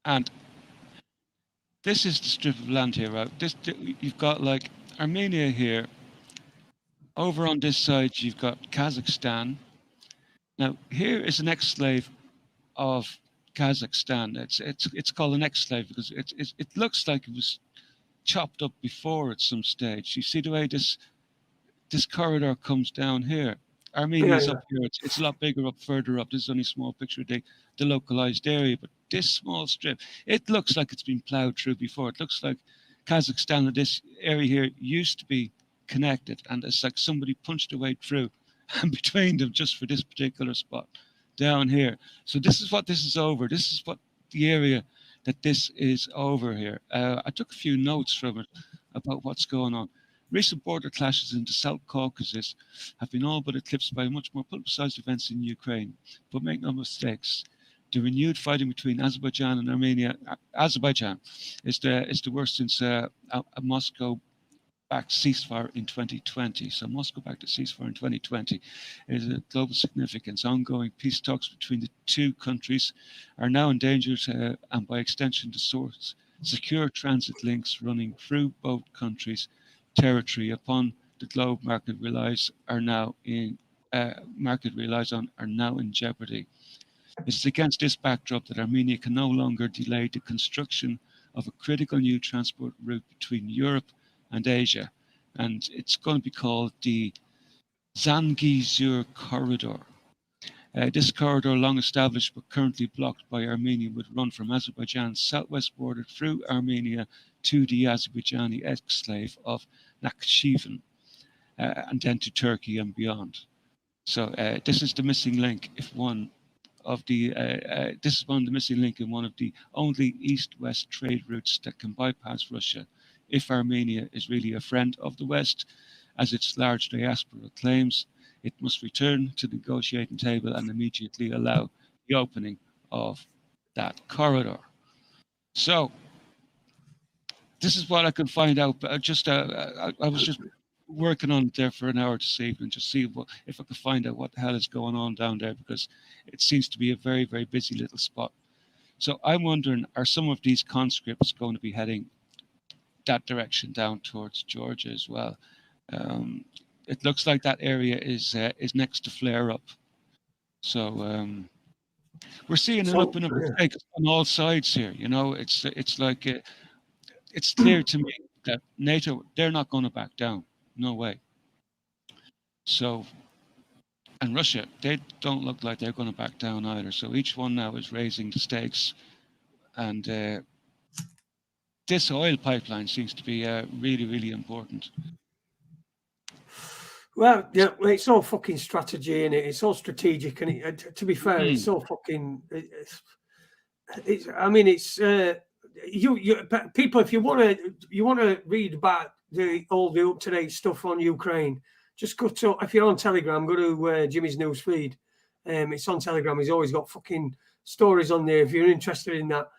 And this is the strip of land here, right? You've got like Armenia here. Over on this side, you've got Kazakhstan. Now, here is an ex-slave of Kazakhstan. It's called an ex-slave because it looks like it was chopped up before at some stage. You see the way this corridor comes down here. Armenia's up here. It's a lot bigger up further up. This is only a small picture of the localized area, but this small strip, it looks like it's been plowed through before. It looks like Kazakhstan and this area here used to be connected, and it's like somebody punched a way through and between them just for this particular spot down here. So this is what this is over. This is what the area that this is over here. I took a few notes from it about what's going on. Recent border clashes in the South Caucasus have been all but eclipsed by much more publicized events in Ukraine. But make no mistakes, the renewed fighting between Azerbaijan and Armenia, Azerbaijan is the worst since a Moscow-backed ceasefire in 2020. So Moscow-backed ceasefire in 2020 is a global significance. Ongoing peace talks between the two countries are now endangered, and by extension, the source secure transit links running through both countries' territory upon the globe market relies on are now in jeopardy. It is against this backdrop that Armenia can no longer delay the construction of a critical new transport route between Europe and Asia, and it's going to be called the Zangezur Corridor. This corridor, long established but currently blocked by Armenia, would run from Azerbaijan's southwest border through Armenia to the Azerbaijani ex-slave of Nakhchivan, and then to Turkey and beyond. So this is the missing link. This is one of the missing link in one of the only east-west trade routes that can bypass Russia, if Armenia is really a friend of the West, as its large diaspora claims. It must return to the negotiating table and immediately allow the opening of that corridor. So this is what I could find out. But I was just working on it there for an hour this evening, just see if I could find out what the hell is going on down there, because it seems to be a very, very busy little spot. So I'm wondering, are some of these conscripts going to be heading that direction down towards Georgia as well? It looks like that area is next to flare up. So we're seeing an up and up take on all sides here. You know, it's like it's clear to me that NATO, they're not going to back down. No way. So, and Russia, they don't look like they're going to back down either. So each one now is raising the stakes, and this oil pipeline seems to be really, really important. Well, yeah, it's all fucking strategy, and it's all strategic, and to be fair, it's all fucking. People, if you want to read about all the up to date stuff on Ukraine, just go to, if you're on Telegram, go to Jimmy's news feed. It's on Telegram. He's always got fucking stories on there if you're interested in that.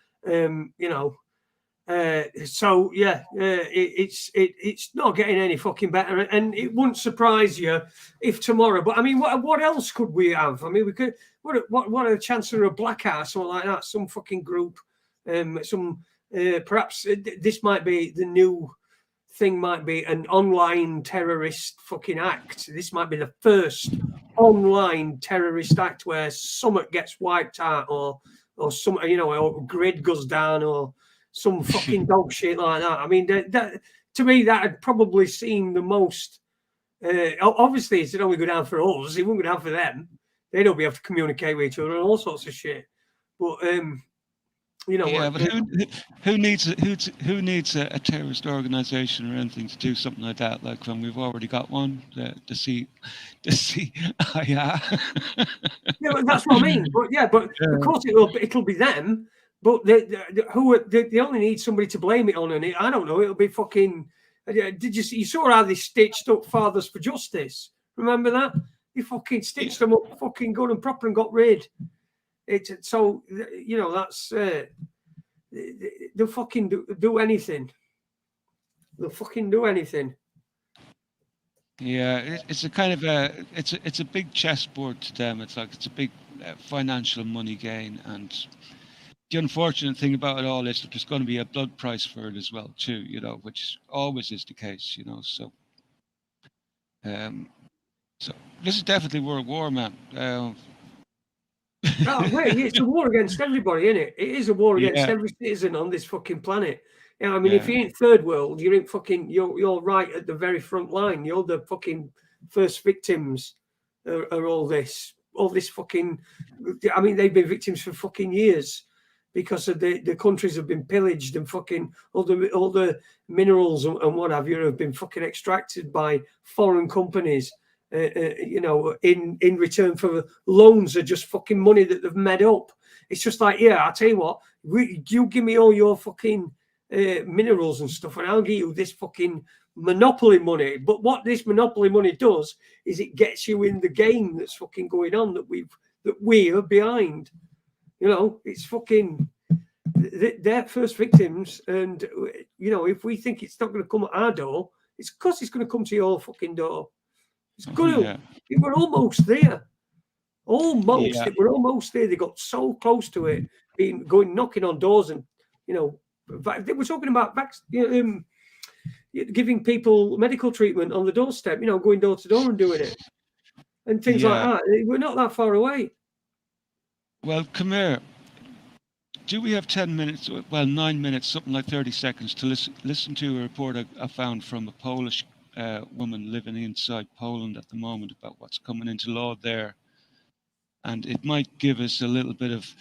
So yeah, it's not getting any fucking better, and it wouldn't surprise you if tomorrow. But I mean, what else could we have? I mean, we could. What a chance of a blackout, something like that. Some fucking group, perhaps this might be the new thing might be an online terrorist fucking act. This might be the first online terrorist act where someone gets wiped out, or some, you know, or grid goes down, or some fucking dog shit like that. I mean, that to me, that had probably seemed the most. Obviously, it's only go down for us. It won't go down for them. They don't be able to communicate with each other and all sorts of shit. But you know, yeah, but who needs a terrorist organization or anything to do something like that? Like when we've already got one, the CIA. Yeah, that's what I mean. But yeah, but of course it'll be them. But they only need somebody to blame it on, and I don't know. It'll be fucking. Did you saw how they stitched up Fathers for Justice? Remember that? They fucking stitched them up fucking good and proper and got rid. So you know, that's they'll fucking do anything. They'll fucking do anything. Yeah, it's a kind of it's a big chessboard to them. It's like it's a big financial money gain, and the unfortunate thing about it all is that there's going to be a blood price for it as well too. You know, which always is the case. You know, so so this is definitely World War, man. It's a war against everybody, isn't it? It is a war against every citizen on this fucking planet. You know, I mean, if you ain't third world, you're in fucking. You're right at the very front line. You're the fucking first victims. Are all this fucking. I mean, they've been victims for fucking years because of the countries have been pillaged and fucking all the minerals and what have you have been fucking extracted by foreign companies. You know, in return for loans are just fucking money that they've made up. It's just like, yeah, I'll tell you what, you give me all your fucking minerals and stuff, and I'll give you this fucking monopoly money. But what this monopoly money does is it gets you in the game that's fucking going on that we are behind. You know, it's fucking they're first victims, and you know, if we think it's not going to come at our door, it's because it's going to come to your fucking door. It's good. Yeah. We're almost there. We're almost there. They got so close to it, going knocking on doors, and you know, they were talking about giving people medical treatment on the doorstep. You know, going door to door and doing it, and things like that. We're not that far away. Well, come here. Do we have 10 minutes? Well, 9 minutes, something like 30 seconds to listen to a report I found from a Polish woman living inside Poland at the moment about what's coming into law there, and it might give us a little bit of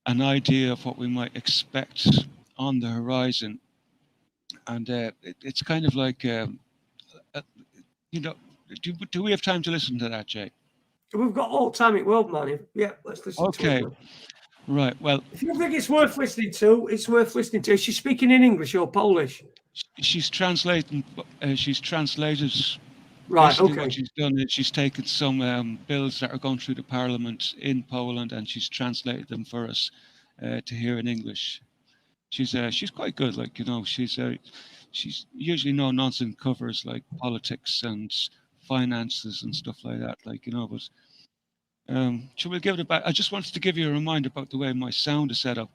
an idea of what we might expect on the horizon. And it's kind of like, you know, do we have time to listen to that, Jay? We've got all time in the world, man. Yeah, let's listen to it. Right. Well, if you think it's worth listening to, it's worth listening to. Is she speaking in English or Polish? She's translating. She's translated. Right. Okay. What she's done is she's taken some bills that are going through the Parliament in Poland, and she's translated them for us to hear in English. She's quite good. Like, you know, she's usually no nonsense covers like politics and finances and stuff like that. Like, you know, but. Should we give it a back? I just wanted to give you a reminder about the way my sound is set up.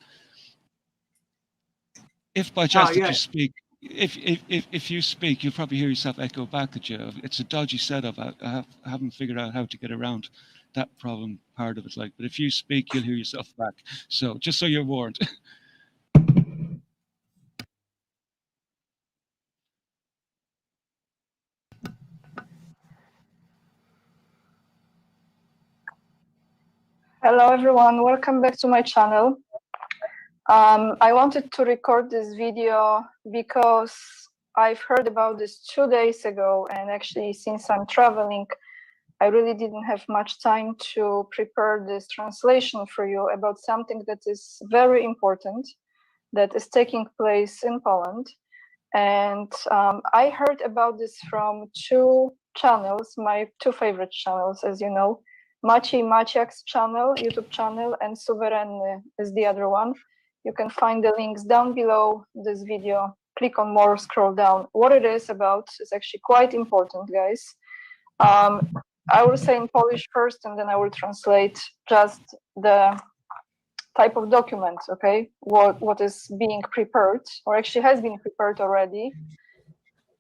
If by chance you speak, if you speak, you'll probably hear yourself echo back at you. It's a dodgy setup. I haven't figured out how to get around that problem part of it. Like, but if you speak, you'll hear yourself back. So just so you're warned. Hello everyone, welcome back to my channel. I wanted to record this video because I've heard about this 2 days ago, and actually since I'm traveling, I really didn't have much time to prepare this translation for you about something that is very important that is taking place in Poland. And I heard about this from two channels, my two favorite channels, as you know. Maciej Maciak's channel, YouTube channel, and Suwerenny is the other one. You can find the links down below this video. Click on more, scroll down. What it is about is actually quite important, guys. I will say in Polish first, and then I will translate just the type of document, okay? What is being prepared, or actually has been prepared already.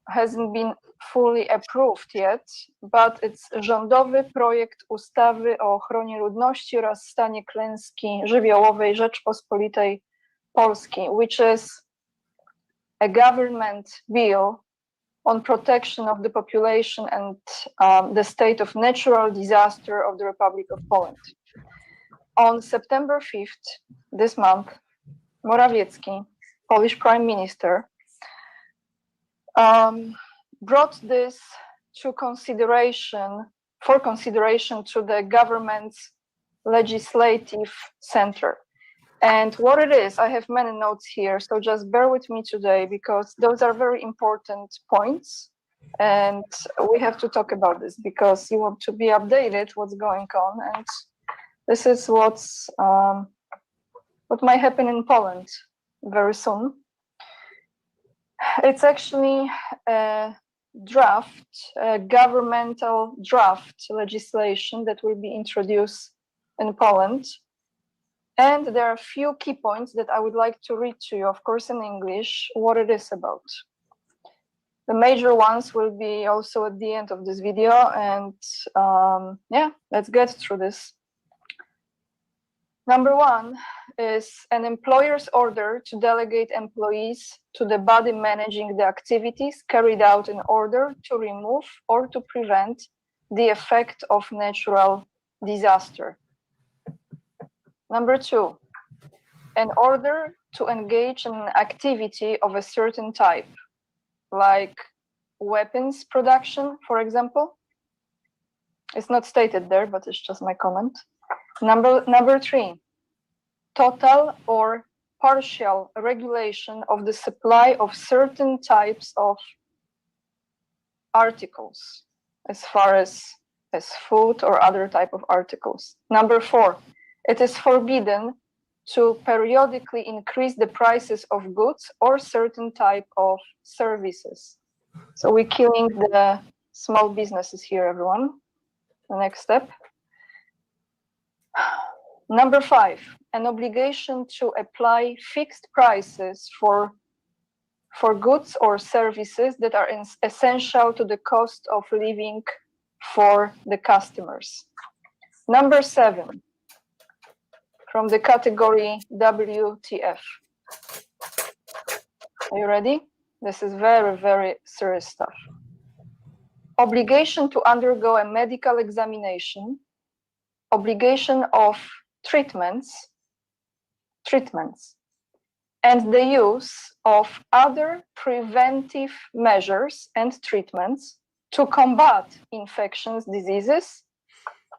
hasn't been fully approved yet, but it's rządowy projekt ustawy o ochronie ludności oraz stanie klęski żywiołowej Rzeczpospolitej Polskiej, which is a government bill on protection of the population and the state of natural disaster of the Republic of Poland. On September 5th, this month, Morawiecki, Polish Prime Minister, brought this for consideration to the government's legislative center. And what it is, I have many notes here, so just bear with me today because those are very important points. And we have to talk about this because you want to be updated what's going on. And this is what might happen in Poland very soon. It's actually a governmental draft legislation that will be introduced in Poland. And there are a few key points that I would like to read to you, of course, in English, what it is about. The major ones will be also at the end of this video. And yeah, let's get through this. Number one is an employer's order to delegate employees to the body managing the activities carried out in order to remove or to prevent the effect of natural disaster. Number two, an order to engage in an activity of a certain type, like weapons production, for example. It's not stated there, but it's just my comment. Number three, total or partial regulation of the supply of certain types of articles, as far as food or other type of articles. Number four, it is forbidden to periodically increase the prices of goods or certain type of services. So we're killing the small businesses here, everyone. The next step. Number five, an obligation to apply fixed prices for goods or services that are essential to the cost of living for the customers. Number seven, from the category WTF. Are you ready? This is very, very serious stuff. Obligation to undergo a medical examination, obligation of treatments, and the use of other preventive measures and treatments to combat infectious diseases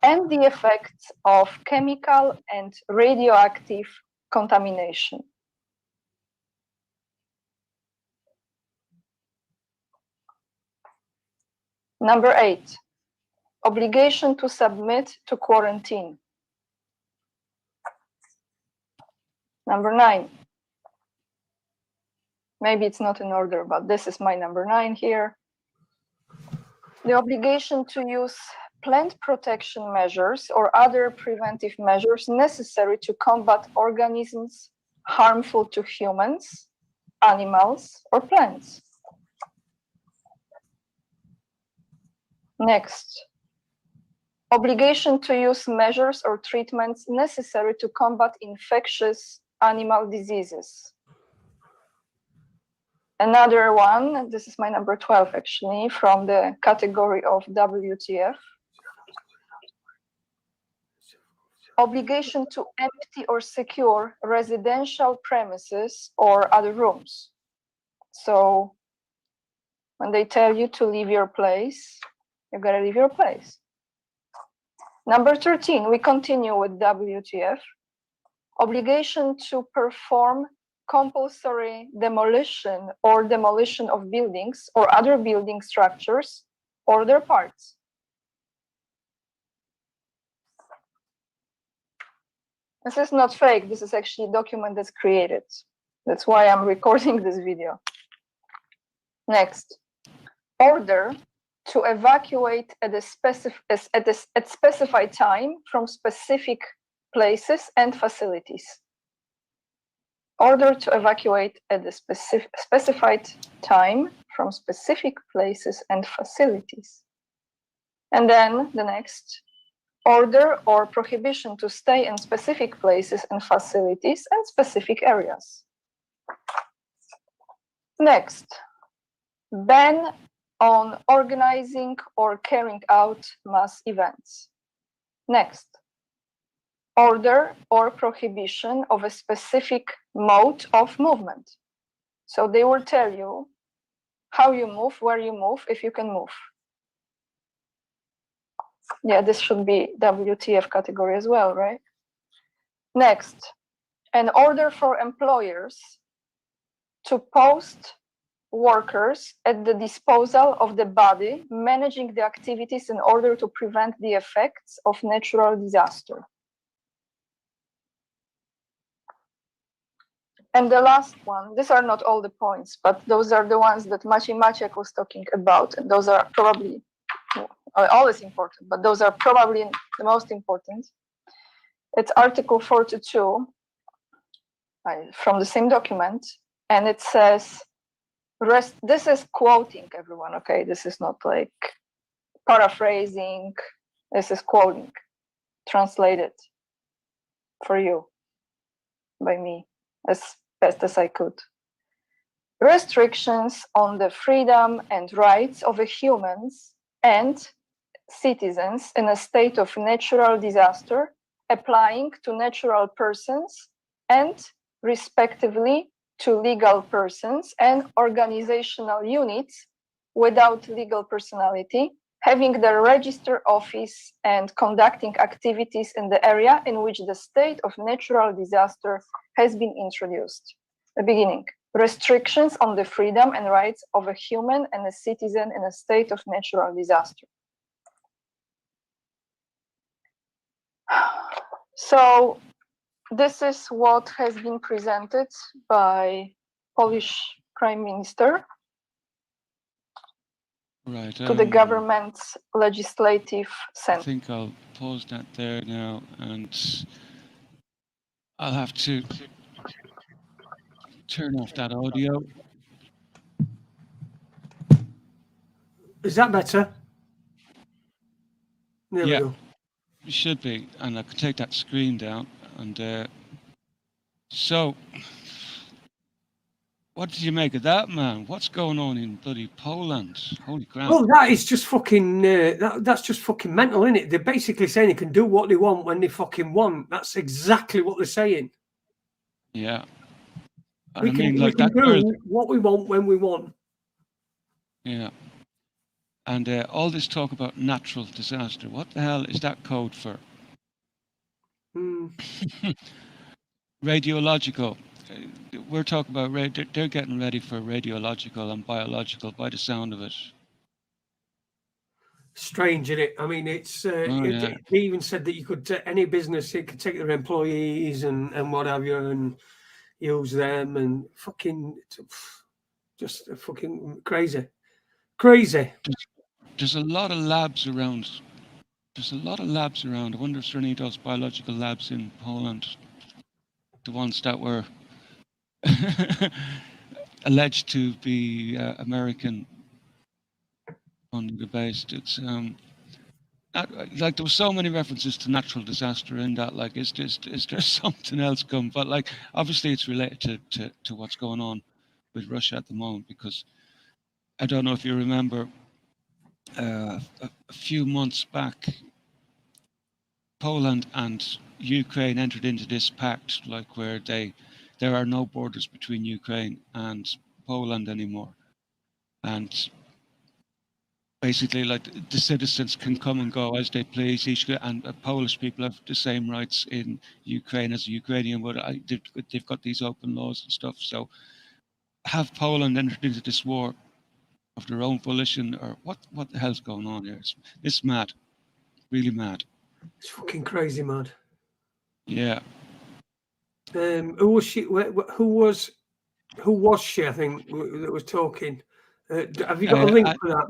and the effects of chemical and radioactive contamination. Number eight, obligation to submit to quarantine. Number nine, maybe it's not in order, but this is my number 9 here. The obligation to use plant protection measures or other preventive measures necessary to combat organisms harmful to humans, animals, or plants. Next, obligation to use measures or treatments necessary to combat infectious animal diseases. Another one, this is my number 12 actually, from the category of WTF. Obligation to empty or secure residential premises or other rooms. So when they tell you to leave your place, you've got to leave your place. Number 13, we continue with WTF. Obligation to perform compulsory demolition or demolition of buildings or other building structures or their parts. This is not fake, this is actually a document that's created. That's why I'm recording this video. Next, order to evacuate at specified time from specific places and facilities. Order to evacuate at a specified time from specific places and facilities. And then the next, order or prohibition to stay in specific places and facilities and specific areas. Next, ban on organizing or carrying out mass events. Next, order or prohibition of a specific mode of movement. So they will tell you how you move, where you move, if you can move. Yeah, this should be WTF category as well, right? Next, an order for employers to post workers at the disposal of the body managing the activities in order to prevent the effects of natural disaster. And the last one, these are not all the points, but those are the ones that Maciek was talking about, and those are probably always important, but those are probably the most important. It's Article 42 from the same document, and it says, this is quoting everyone, okay? This is not like paraphrasing, this is quoting, translated for you by me as best as I could. Restrictions on the freedom and rights of humans and citizens in a state of natural disaster applying to natural persons and respectively to legal persons and organizational units without legal personality having the register office and conducting activities in the area in which the state of natural disaster has been introduced. The beginning. Restrictions on the freedom and rights of a human and a citizen in a state of natural disaster. So this is what has been presented by Polish Prime Minister to the government's legislative center. I think I'll pause that there now, and I'll have to turn off that audio. Is that better? There we go. It should be, and I can take that screen down. And so, what did you make of that, man? What's going on in bloody Poland? Holy crap! Well, that is just fucking. That's just fucking mental, isn't it? They're basically saying they can do what they want when they fucking want. That's exactly what they're saying. Yeah. We can do what we want when we want. Yeah. And all this talk about natural disaster, what the hell is that code for? Radiological. We're talking about, they're getting ready for radiological and biological by the sound of it. Strange, isn't it? I mean, it's. They even said that you could, any business, it could take their employees and what have you and use them and fucking, just fucking crazy. Crazy. There's a lot of labs around. I wonder if there are any of those biological labs in Poland, the ones that were alleged to be American based. It's like there were so many references to natural disaster in that. Like, is there something else coming? But like, obviously, it's related to what's going on with Russia at the moment, because I don't know if you remember. A few months back, Poland and Ukraine entered into this pact, like where there are no borders between Ukraine and Poland anymore, and basically, like, the citizens can come and go as they please. And Polish people have the same rights in Ukraine as a Ukrainian, but they've got these open laws and stuff. So, have Poland entered into this war of their own volition, or what the hell's going on here? It's mad, really mad. It's fucking crazy mad. Yeah. Who was she? Who was she? I think that was talking. Have you got a link for that?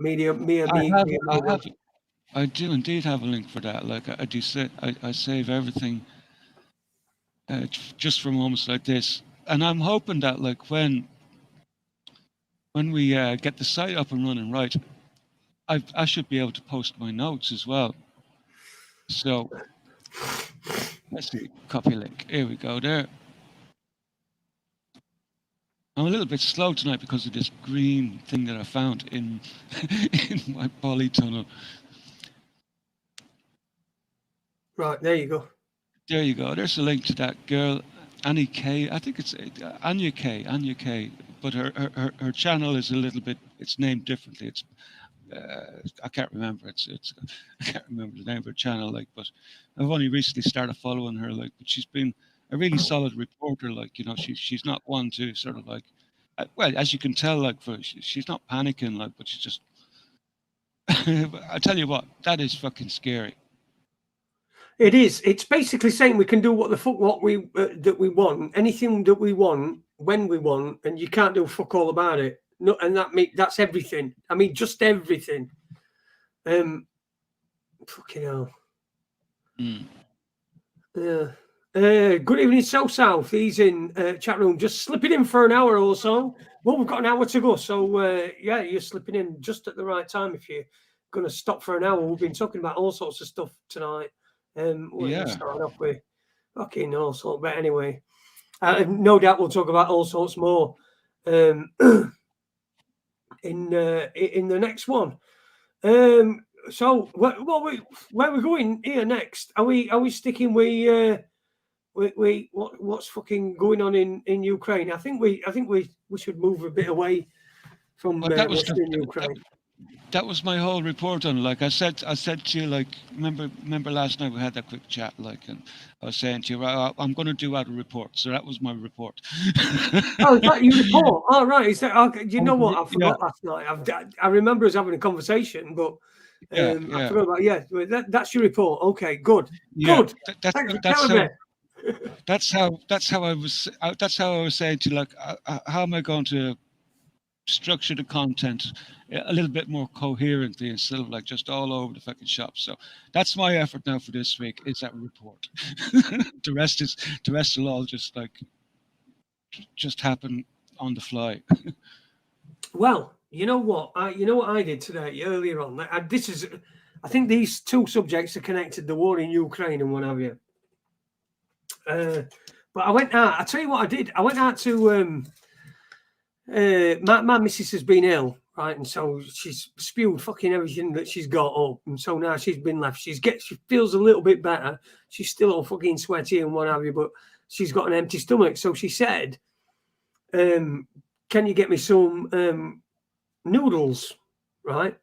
I do indeed have a link for that. Like, I do say, I save everything just for moments like this, and I'm hoping that, like, when when we get the site up and running right, I should be able to post my notes as well. So let's see, copy link. Here we go there. I'm a little bit slow tonight because of this green thing that I found in in my polytunnel. Right, there you go. There you go. There's a link to that girl, Annie K. I think it's Anya K. But her channel is a little bit. It's named differently. It's I can't remember. It's I can't remember the name of her channel. Like, but I've only recently started following her. Like, but she's been a really solid reporter. Like, you know, she's not one to sort of like. Well, as you can tell, like, she's not panicking. Like, but she's just. I tell you what, that is fucking scary. It is. It's basically saying we can do what the fuck that we want, anything that we want, when we want, and you can't do fuck all about it. No, and that's everything. I mean, just everything. Fucking hell. Yeah. Good evening, South. He's in chat room, just slipping in for an hour or so. Well, we've got an hour to go, so yeah, you're slipping in just at the right time. If you're going to stop for an hour, we've been talking about all sorts of stuff tonight. We're going to start off with fucking all sorts, but anyway, no doubt we'll talk about all sorts more in the next one. So where we're going here next? Are we sticking with what's fucking going on in Ukraine? I think we should move a bit away from what's in Ukraine. That was my whole report on it. Like I said to you, like, remember last night we had that quick chat, like, and I was saying to you, right, I'm going to do out a report. So that was my report. Oh, is that your report? Oh, right. Is that? Okay. You know what? I forgot last night. I remember us having a conversation, but I forgot about. That's your report. Okay, good. Good. That's how I was saying to you, like, how am I going to structure the content a little bit more coherently instead of like just all over the fucking shop. So that's my effort now for this week, is that report. the rest will all just happen on the fly. Well, you know what I did today earlier on. I think these two subjects are connected: the war in Ukraine and what have you. But I went out. I tell you what I did. I went out to. My missus has been ill, right, and so she's spewed fucking everything that she's got up, and so now she's been left. She feels a little bit better. She's still all fucking sweaty and what have you, but she's got an empty stomach. So she said, "Can you get me some noodles?" Right?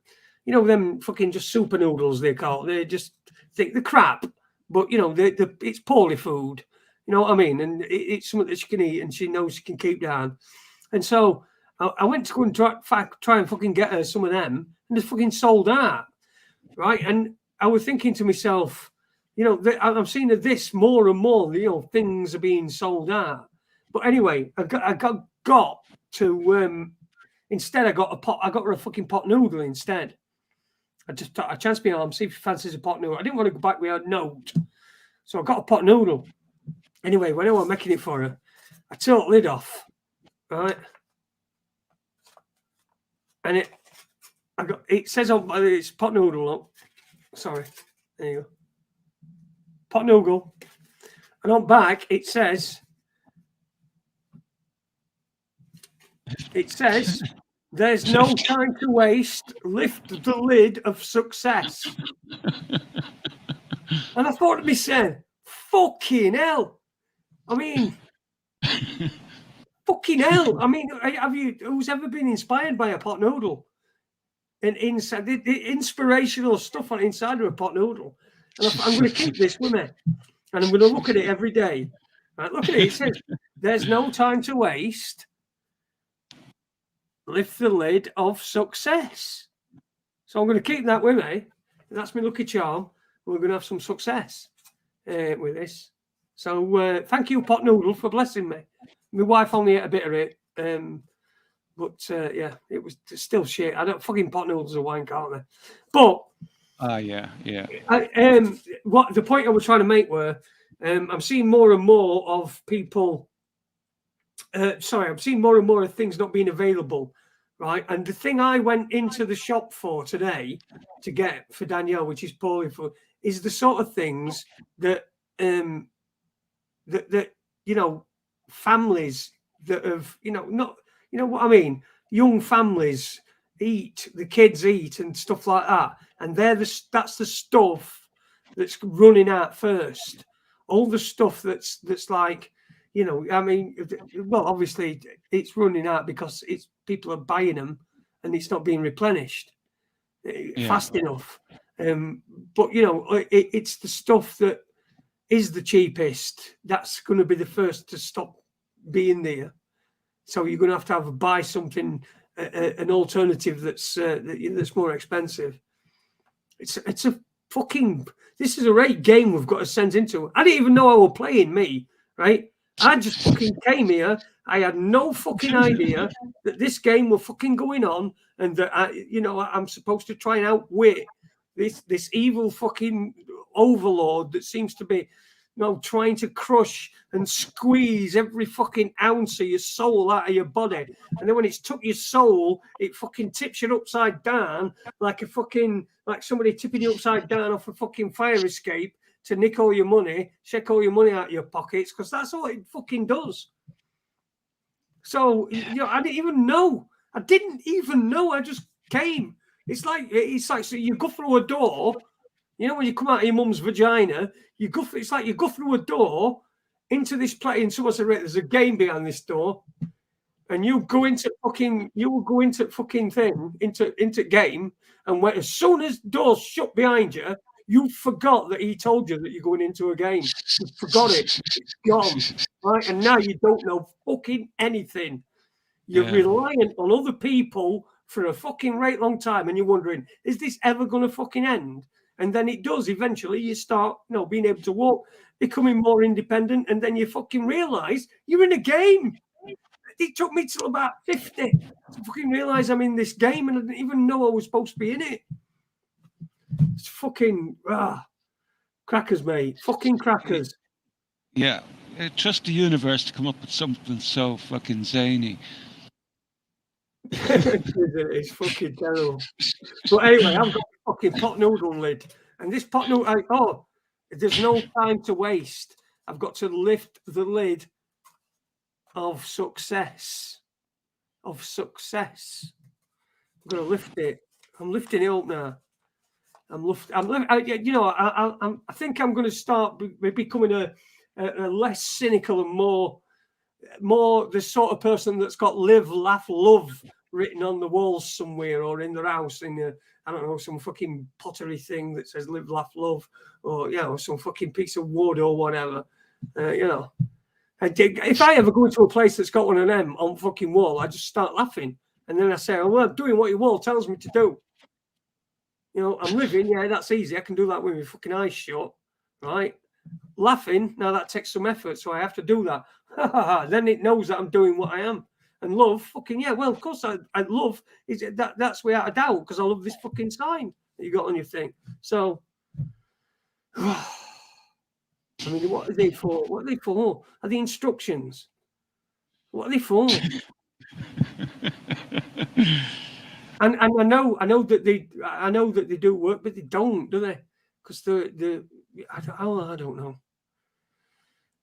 You know them fucking just super noodles they call. They just think they're crap, but you know it's poorly food. You know what I mean? And it's something that she can eat, and she knows she can keep down. And so I went to go and try and fucking get her some of them, and they're fucking sold out, right? And I was thinking to myself, you know, I'm seeing this more and more. You know, things are being sold out. But anyway, I got to instead I got her a fucking pot noodle instead. I chanced my arm, see if she fancies a pot noodle. I didn't want to go back with a note, so I got a pot noodle. Anyway, when I was making it for her, I took the lid off. Right, and it says on it's pot noodle. Look. Sorry, there you go. Pot noodle, and on back it says there's no time to waste. Lift the lid of success. And I thought to myself, fucking hell. I mean. Fucking hell! I mean, who's ever been inspired by a pot noodle? And inside the inspirational stuff on inside of a pot noodle. And I'm going to keep this with me, and I'm going to look at it every day. Right, look at it. It says, "There's no time to waste. Lift the lid of success." So I'm going to keep that with me. That's my lucky charm. We're going to have some success with this. So thank you, pot noodle, for blessing me. My wife only ate a bit of it, but yeah, it was still shit. I don't fucking pot noodles are wank, aren't they? But yeah. What the point I was trying to make were, I'm seeing more and more of people. I'm seeing more and more of things not being available right? And the thing I went into the shop for today to get for Danielle, which is poorly for, is the sort of things that that you know, families that have, you know, not, you know what I mean, young families eat, the kids eat and stuff like that, and that's the stuff that's running out first. All the stuff that's like, you know, I mean, well, obviously it's running out because it's people are buying them and it's not being replenished fast enough. But you know, it's the stuff that is the cheapest that's going to be the first to stop being there. So you're going to have buy something, an alternative that's more expensive. It's a fucking, this is a great game we've got to send into. I didn't even know I were playing, me, right? I just fucking came here. I had no fucking idea that this game were fucking going on, and that I'm supposed to try and outwit this evil fucking overlord that seems to be, trying to crush and squeeze every fucking ounce of your soul out of your body. And then when it's took your soul, it fucking tips you upside down like somebody tipping you upside down off a fucking fire escape to nick all your money, shake all your money out of your pockets, because that's all it fucking does. So, I didn't even know. I just came. It's like so you go through a door. When you come out of your mum's vagina, it's like you go through a door into this place, and someone said, right, there's a game behind this door, and you go into game, and as soon as the door's shut behind you, you forgot that he told you that you're going into a game. You forgot it. It's gone. Right? And now you don't know fucking anything. You're reliant on other people for a fucking right long time, and you're wondering, is this ever going to fucking end? And then it does. Eventually, you start, being able to walk, becoming more independent, and then you fucking realise you're in a game. It took me till about 50 to fucking realise I'm in this game, and I didn't even know I was supposed to be in it. It's fucking crackers, mate. Fucking crackers. Yeah, trust the universe to come up with something so fucking zany. It's fucking terrible. But anyway, I've got a fucking pot noodle lid, and this pot noodle. There's no time to waste. I've got to lift the lid of success. I'm gonna lift it. I'm lifting it up now. I think I'm going to start becoming a less cynical and more the sort of person that's got live, laugh, love written on the walls somewhere, or in their house in some fucking pottery thing that says live, laugh, love, or some fucking piece of wood or whatever. If I ever go into a place that's got one of them on fucking wall, I just start laughing, and then I say, well, I'm doing what your wall tells me to do. I'm living, that's easy. I can do that with my fucking eyes shut, right? Laughing, now that takes some effort, so I have to do that. Then it knows that I'm doing what I am. And love, fucking, well, of course I love, that's without a doubt, because I love this fucking sign that you got on your thing. So, I mean, what are they for? What are they for? Are the instructions? What are they for? And I know that they do work, but they don't, do they? Because I don't know.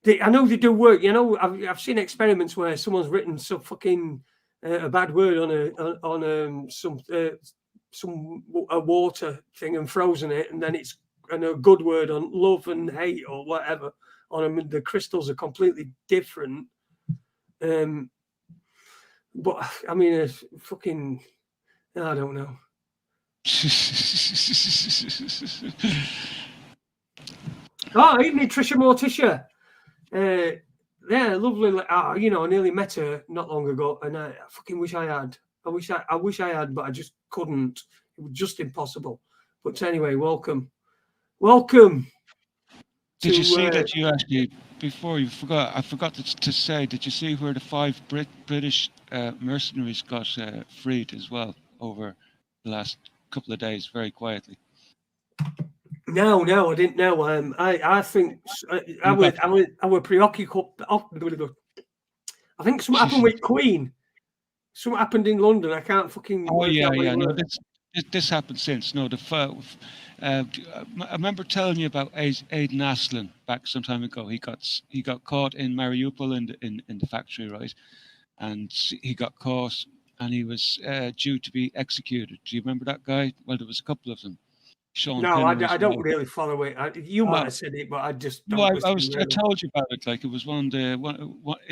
I know they do work. I've seen experiments where someone's written some fucking a bad word on some water thing and frozen it, and then it's a good word on love and hate or whatever on them. The crystals are completely different. But I mean, it's fucking. I don't know. Evening, Trisha Morticia. Lovely. I nearly met her not long ago, and I fucking wish I had. I wish I had, but I just couldn't. It was just impossible. But anyway, welcome. Did you see that you actually, before you forgot, I forgot to say, did you see where the 5 British mercenaries got freed as well over the last couple of days, very quietly? No, I didn't know. I think I were preoccupied. I think something happened with Queen. something happened in London. I can't fucking. Oh work yeah, out what yeah. it No, was. this happened since. No, I remember telling you about Aidan Aslan back some time ago. He got caught in Mariupol in the factory, right? And he got caught, and he was due to be executed. Do you remember that guy? Well, there was a couple of them. Sean No, Pinner as I don't well. really follow it. You might have said it, but I just don't listen. I told you about it. Like, it was one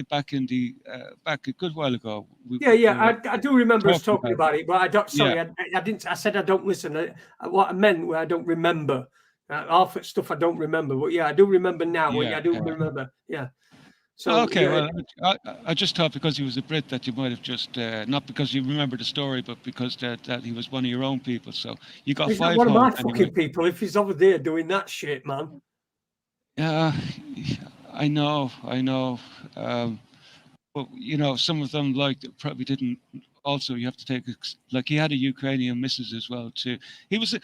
back in the back a good while ago. I do remember us talking about it, but I don't. Sorry, Yeah. I didn't. I said I don't listen. What I meant where I don't remember. Half stuff I don't remember, but yeah, I do remember now. Yeah, I do remember. Yeah. So okay, yeah. well, I just thought because he was a Brit that you might have just not because you remember the story, but because that he was one of your own people. So you got He's 5 not one of my home fucking people. If he's over there doing that shit, man. Yeah, I know. But you know, some of them like probably didn't. Also, you have to take like he had a Ukrainian missus as well too. He was a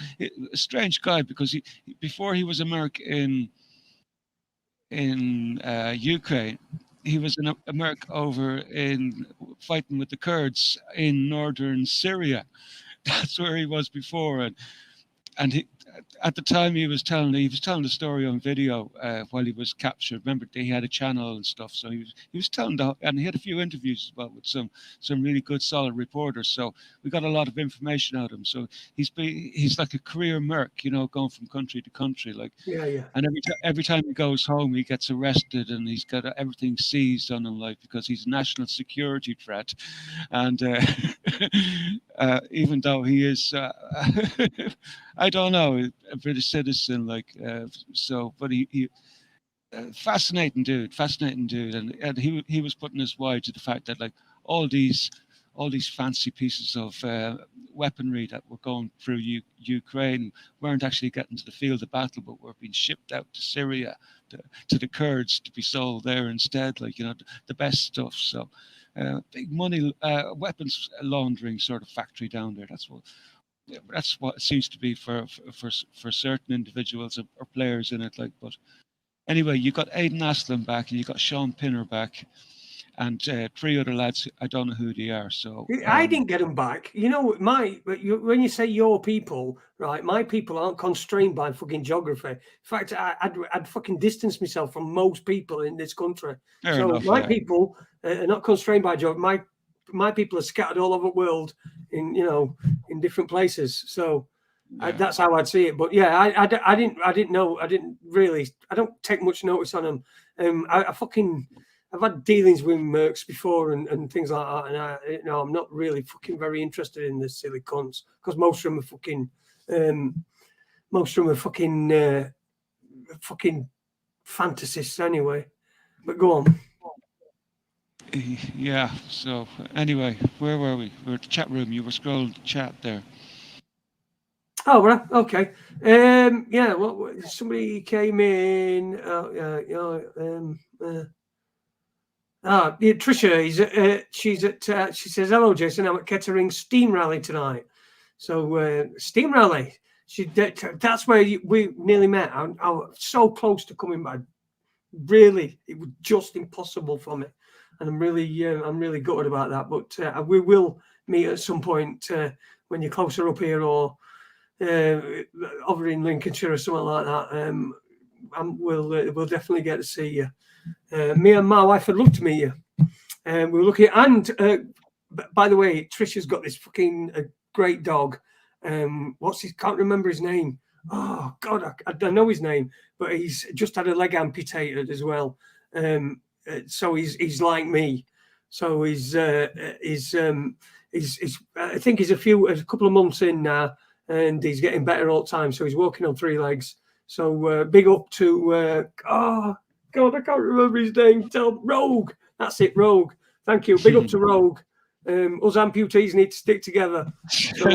strange guy because before he was American in Ukraine, he was in America over in fighting with the Kurds in northern Syria. That's where he was before, and he, at the time he was telling the story on video while he was captured. Remember, he had a channel and stuff, so he was telling and he had a few interviews as well with some really good solid reporters. So we got a lot of information out of him. So he's like a career merc, you know, going from country to country, like. Yeah. And every time he goes home, he gets arrested, and he's got everything seized on him, like, because he's a national security threat. And even though he is, I don't know, a British citizen, like, but he fascinating dude, and he was putting his why to the fact that, like, all these fancy pieces of weaponry that were going through Ukraine weren't actually getting to the field of battle, but were being shipped out to Syria, to the Kurds, to be sold there instead, like, you know, the best stuff. So big money, weapons laundering sort of factory down there. That's what it seems to be for certain individuals or players in it. Like, but anyway, you got Aidan Aslan back, and you got Sean Pinner back, and 3 other lads. I don't know who they are. So I didn't get them back. You know, when you say your people, right? My people aren't constrained by fucking geography. In fact, I'd fucking distance myself from most people in this country. Fair enough, my yeah. people are not constrained by geography. My people are scattered all over the world in different places. So that's how I'd see it. But yeah, I didn't know. I don't take much notice on them. I've had dealings with mercs before and things like that, and I'm not really fucking very interested in the silly cunts because most of them are fucking fantasists anyway. But go on. Yeah. So anyway, where were we? We were at the chat room. You were scrolling the chat there. Oh, right. Okay. Yeah. Well, somebody came in. Trisha, she says, hello, Jason. I'm at Kettering Steam Rally tonight. So, Steam Rally. That's where we nearly met. I was so close to coming back. Really, it was just impossible for me. And I'm really gutted about that. But we will meet at some point when you're closer up here or over in Lincolnshire or something like that. We'll definitely get to see you. Me and my wife would love to meet you. We were looking at, and by the way, Trisha's got this fucking great dog. Can't remember his name. Oh God, I know his name, but he's just had a leg amputated as well. So he's like me. So he's I think he's a couple of months in now, and he's getting better all the time. So he's walking on 3 legs. So big up to God, I can't remember his name. Rogue. That's it, Rogue. Thank you. Big up to Rogue. Us amputees need to stick together. So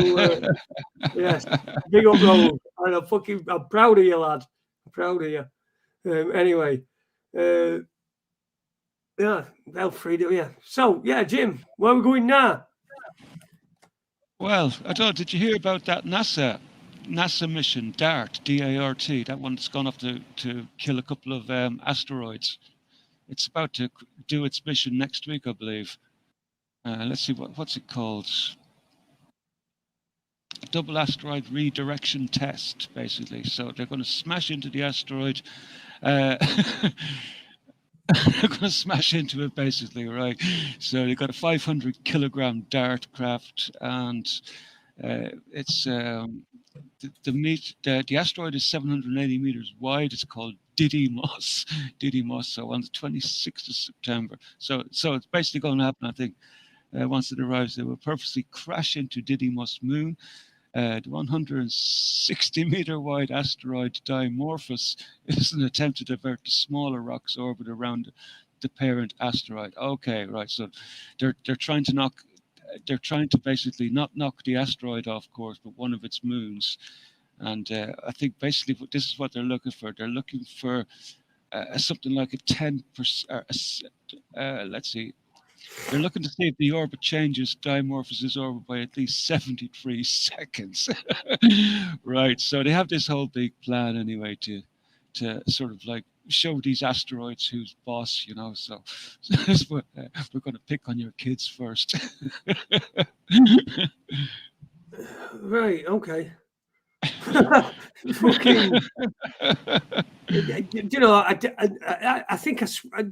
yes, big up Rogue. I'm proud of you, lad. I'm proud of you. Anyway, yeah, Elfried. Yeah. So yeah, Jim, where are we going now? Well, I don't know. Did you hear about that NASA mission, DART, D-A-R-T, that one's gone off to kill a couple of asteroids? It's about to do its mission next week, I believe. let's see what's it called. Double asteroid redirection test, basically. So they're going to smash into the asteroid. They're going to smash into it, basically, right? So they've got a 500-kilogram dart craft, and it's the asteroid is 780 meters wide. It's called Didymos. Didymos. So on the 26th of September. So it's basically going to happen, I think. Once it arrives, they will purposely crash into Didymos moon. The 160-meter wide asteroid Dimorphos is an attempt to divert the smaller rock's orbit around the parent asteroid. Okay, right. So they're trying to basically not knock the asteroid off course, but one of its moons. And I think basically this is what they're looking for. They're looking for something like a 10%. Let's see. They're looking to see if the orbit changes Dimorphos' orbit by at least 73 seconds. Right. So they have this whole big plan anyway to sort of like show these asteroids who's boss, you know. So we're going to pick on your kids first. Right. Okay. Fucking. You know, I think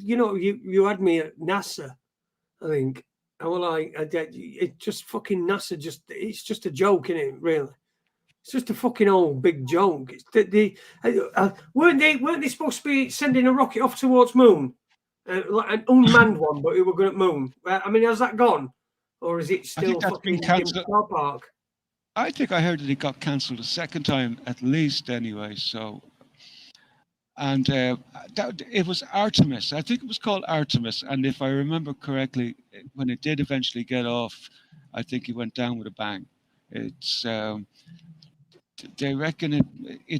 you had me at NASA. I think I was like, it just fucking NASA. It's just a joke, isn't it? Really, it's just a fucking old big joke. It's weren't they supposed to be sending a rocket off towards moon, like an unmanned one, but it were going at moon? I mean, has that gone, or is it still fucking in car park? I think I heard that it got cancelled a second time at least, anyway. So. And it was Artemis. I think it was called Artemis. And if I remember correctly, when it did eventually get off, I think it went down with a bang. It's they reckon it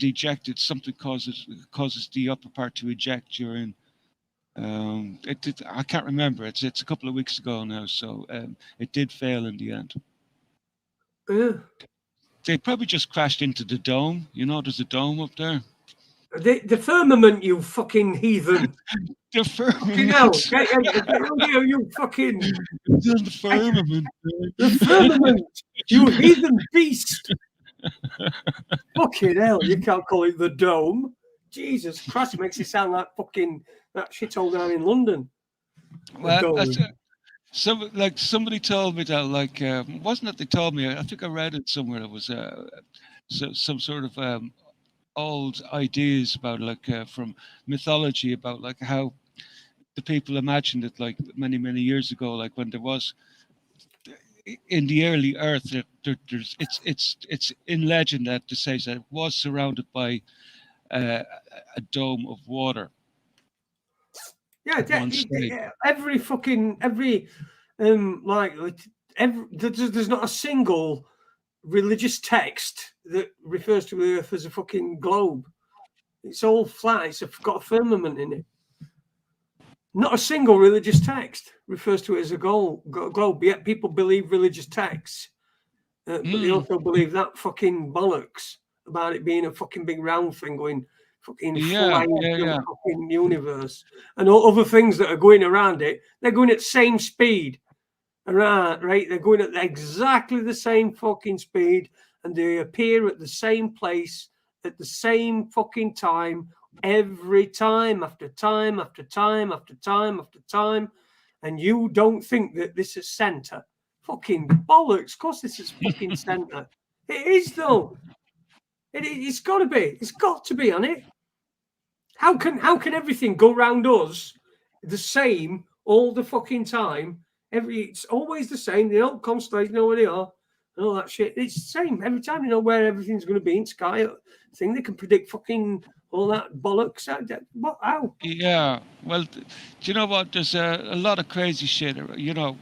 ejected. Something causes the upper part to eject during. I can't remember. It's a couple of weeks ago now, so it did fail in the end. Yeah. They probably just crashed into the dome. You know, there's a dome up there. The firmament, you fucking heathen. The firmament. You fucking. The firmament. The firmament. You heathen beast. Fucking hell, you can't call it the dome. Jesus Christ, it makes it sound like fucking that shithole down in London. Well, somebody told me that, wasn't it they told me? I think I read it somewhere. It was some sort of old ideas about from mythology about how the people imagined it many years ago, like when there was in the early Earth. It's in legend that it says that it was surrounded by a dome of water. Yeah, there's not a single religious text that refers to the Earth as a fucking globe. It's all flat. It's got a firmament in it. Not a single religious text refers to it as a globe. Yet people believe religious texts, but they also believe that fucking bollocks about it being a fucking big round thing going fucking flying through the fucking universe, and all other things that are going around it. They're going at the same speed. Right, they're going at exactly the same fucking speed, and they appear at the same place at the same fucking time every time after time after time after time after time. And you don't think that this is center? Fucking bollocks! Of course, this is fucking center. It is though. It's got to be. It's got to be on it. How can everything go round us the same all the fucking time? It's always the same. They don't constellate, know where they are, and all that shit. It's the same every time. You know where everything's going to be in sky. Thing they can predict fucking all that bollocks. What? How? Yeah. Well, do you know what? There's a lot of crazy shit. You know,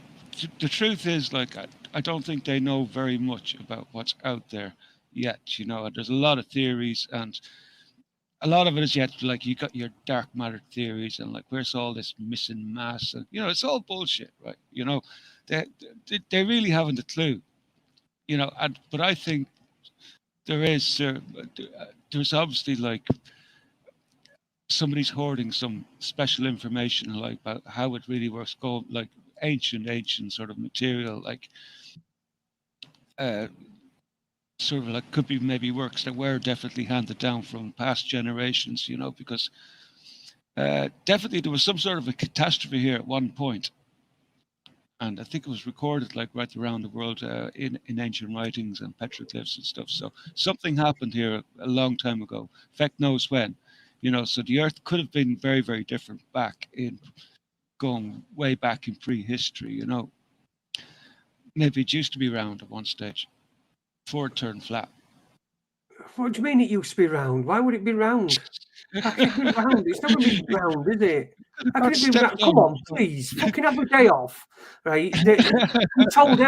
the truth is, I don't think they know very much about what's out there yet. You know, there's a lot of theories, and a lot of it is yet you got your dark matter theories and where's all this missing mass, and it's all bullshit, right? They really haven't a clue, but I think there is there's obviously somebody's hoarding some special information about how it really works. ancient sort of material, like sort of like could be maybe works that were definitely handed down from past generations, you know, because definitely there was some sort of a catastrophe here at one point. And I think it was recorded like right around the world in ancient writings and petroglyphs and stuff. So something happened here a long time ago. Feck knows when, you know. So the Earth could have been very, very different back in going way back in prehistory, you know. Maybe it used to be round at one stage before it turned flat. What do you mean it used to be round? Why would it be round? How can it be round? It's not going to be round, is it? How can it be round? Come on, please. Fucking have a day off, right? We're told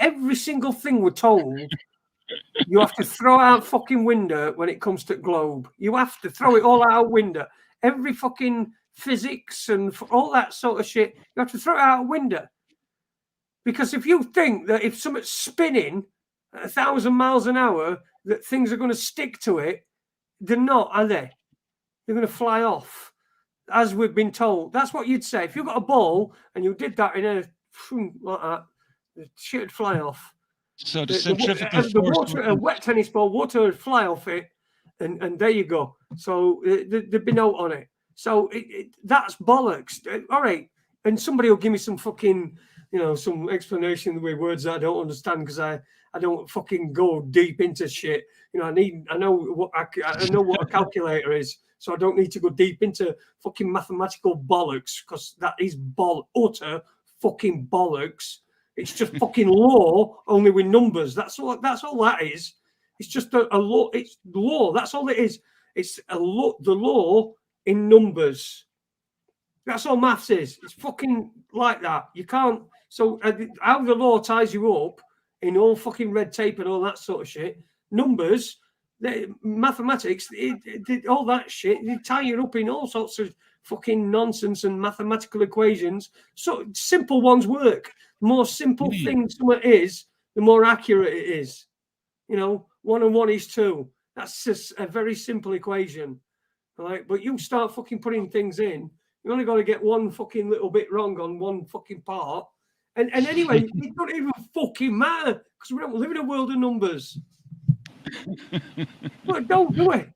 every single thing we're told, you have to throw out fucking window when it comes to globe. You have to throw it all out window. Every fucking physics and all that sort of shit, you have to throw it out a window. Because if you think that if something's spinning at 1,000 miles an hour, that things are going to stick to it, they're not, are they? They're going to fly off, as we've been told. That's what you'd say. If you got a ball and you did that in a like that, the shit would fly off. So the centrifugal force, water, a wet tennis ball, water would fly off it, and there you go. So there'd be no on it. So that's bollocks. All right, and somebody will give me some fucking, you know, some explanation with words that I don't understand because I don't fucking go deep into shit. You know, I know what a calculator is, so I don't need to go deep into fucking mathematical bollocks because that is utter fucking bollocks. It's just fucking law, only with numbers. That's all that is. It's just a law. It's law. That's all it is. It's a law. The law in numbers. That's all maths is. It's fucking like that. You can't. So how the law ties you up in all fucking red tape and all that sort of shit. Numbers, mathematics, all that shit. They tie you up in all sorts of fucking nonsense and mathematical equations. So simple ones work. The more simple thing something is, the more accurate it is. You know, 1 and 1 is 2. That's just a very simple equation. Right? But you start fucking putting things in, you only got to get one fucking little bit wrong on one fucking part. And anyway, it don't even fucking matter because we don't live in a world of numbers. But don't do it.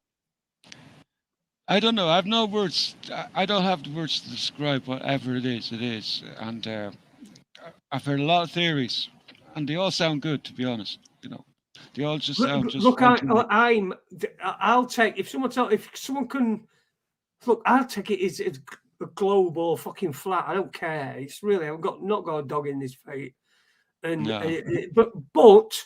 I don't know. I have no words. I don't have the words to describe whatever it is. It is, and I've heard a lot of theories, and they all sound good. To be honest, you know, they all just sound just. Look, I'll take if someone can. Look, I'll take it as a globe or fucking flat. I don't care. It's really I've not got a dog in this fight. And but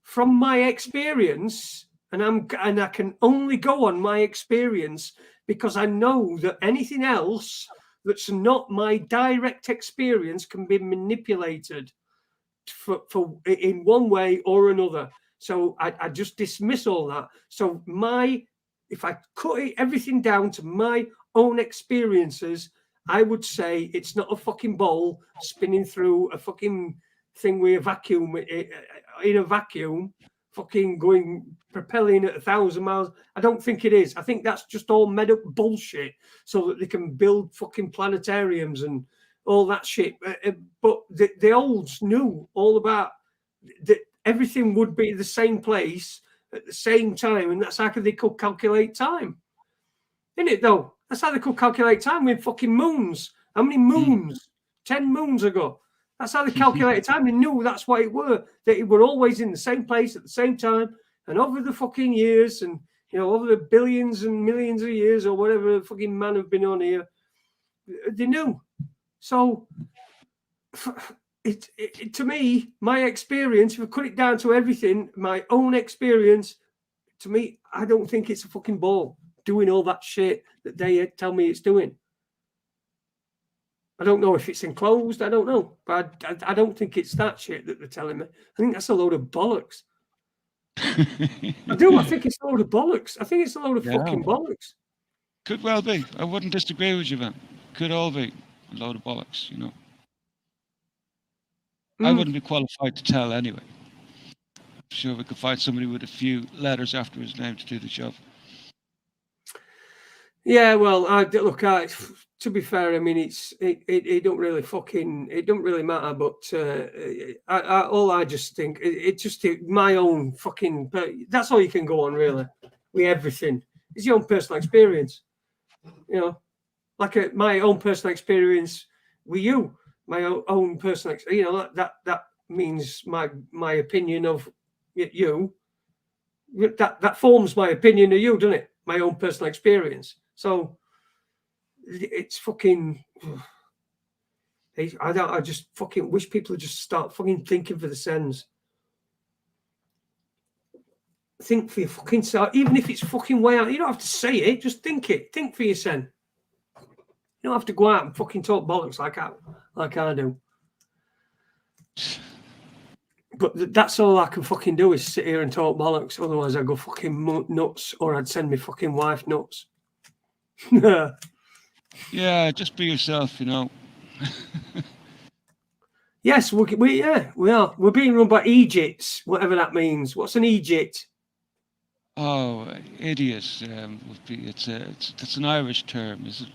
from my experience, and I can only go on my experience because I know that anything else that's not my direct experience can be manipulated for in one way or another. So I just dismiss all that. So if I cut everything down to my own experiences, I would say it's not a fucking ball spinning through a fucking thing with a vacuum in a vacuum, fucking propelling at 1,000 miles. I don't think it is. I think that's just all made up bullshit so that they can build fucking planetariums and all that shit. But the olds knew all about that. Everything would be the same place at the same time, and that's how they could calculate time. Isn't it though? That's how they could calculate time with fucking moons. How many moons? 10 moons ago. That's how they calculated time. They knew that's what it were. That it were always in the same place at the same time. And over the fucking years, and you know, over the billions and millions of years or whatever the fucking man have been on here, they knew. So to me, my experience, if I cut it down to everything, my own experience, to me, I don't think it's a fucking ball doing all that shit that they tell me it's doing. I don't know if it's enclosed. I don't know. But I don't think it's that shit that they're telling me. I think that's a load of bollocks. I do. I think it's a load of bollocks. I think it's a load of fucking bollocks. Could well be. I wouldn't disagree with you, man. Could all be a load of bollocks, you know. I wouldn't be qualified to tell anyway. I'm sure we could find somebody with a few letters after his name to do the job. Yeah, well, look, to be fair, I mean, it don't really matter. But all I just think it's just my own fucking. That's all you can go on really with everything. It's your own personal experience, you know. Like my own personal experience with you, my own personal, you know, that means my opinion of you. That forms my opinion of you, doesn't it? My own personal experience. So it's fucking. I just fucking wish people would just start fucking thinking for themselves. Think for your fucking self, even if it's fucking way out. You don't have to say it. Just think it. Think for yourself. You don't have to go out and fucking talk bollocks like I do. But that's all I can fucking do is sit here and talk bollocks. Otherwise, I'd go fucking nuts, or I'd send my fucking wife nuts. Yeah, just be yourself, you know. Yes, we are. We're being run by Egypts, whatever that means. What's an Egypt? Oh, idiot! Would be that's an Irish term, is it?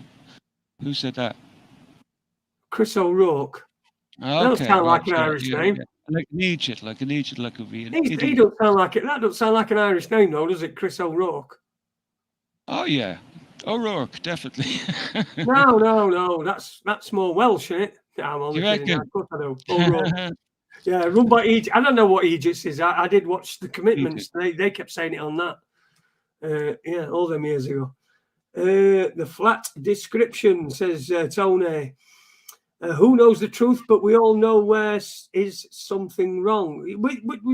Who said that? Chris O'Rourke. Oh, Okay, that sound like an Irish name. Yeah. Like an Egypt, like it would be an idiot. He don't sound like it. That doesn't sound like an Irish name, though, does it? Chris O'Rourke. Oh yeah, O'Rourke, definitely. No. That's more Welsh, isn't it? I'm only kidding. Of course I do. O'Rourke. Yeah, run by Egypt. I don't know what Egypt is. I did watch The Commitments. They kept saying it on that. Yeah, all them years ago. The flat description says Tony. Who knows the truth? But we all know where is something wrong. We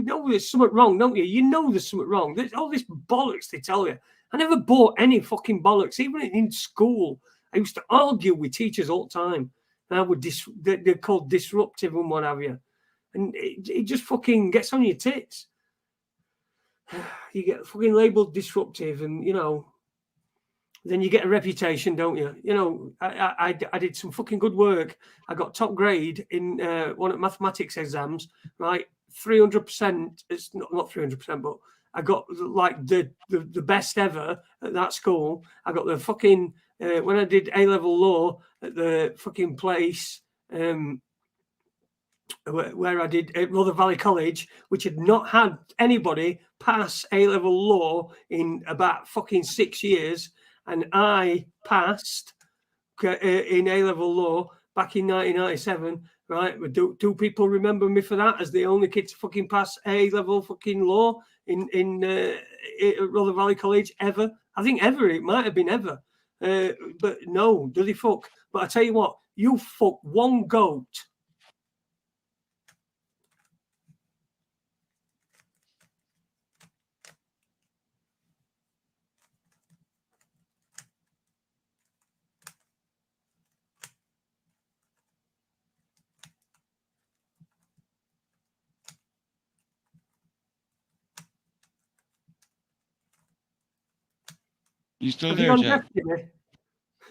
know there's something wrong, don't you? You know there's something wrong. There's all this bollocks they tell you. I never bought any fucking bollocks. Even in school, I used to argue with teachers all the time. And I would they're called disruptive and what have you. And it just fucking gets on your tits. You get fucking labelled disruptive, and you know, then you get a reputation, don't you? You know, I did some fucking good work. I got top grade in one of the mathematics exams, right? 300%. It's not 300%, but I got like the best ever at that school. I got the fucking when I did A-level law at the fucking place where I did at Rother Valley College, which had not had anybody pass A-level law in about fucking 6 years. And I passed in A-level law back in 1997, right? Do people remember me for that as the only kid to fucking pass A-level fucking law in Rother Valley College ever? I think ever. It might have been ever. But no, do they fuck? But I tell you what, you fuck one goat. You still there, Jack?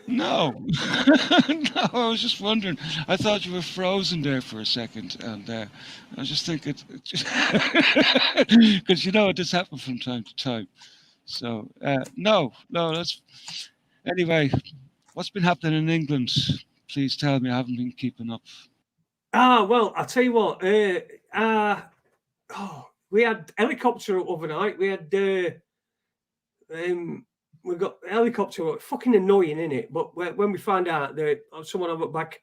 No. No, I was just wondering. I thought you were frozen there for a second, and I was just thinking, because you know this happens from time to time. So no, that's anyway. What's been happening in England? Please tell me. I haven't been keeping up. Well, I'll tell you what. We had helicopter overnight. We had we got helicopter. Fucking annoying, isn't it? But when we found out that someone over back,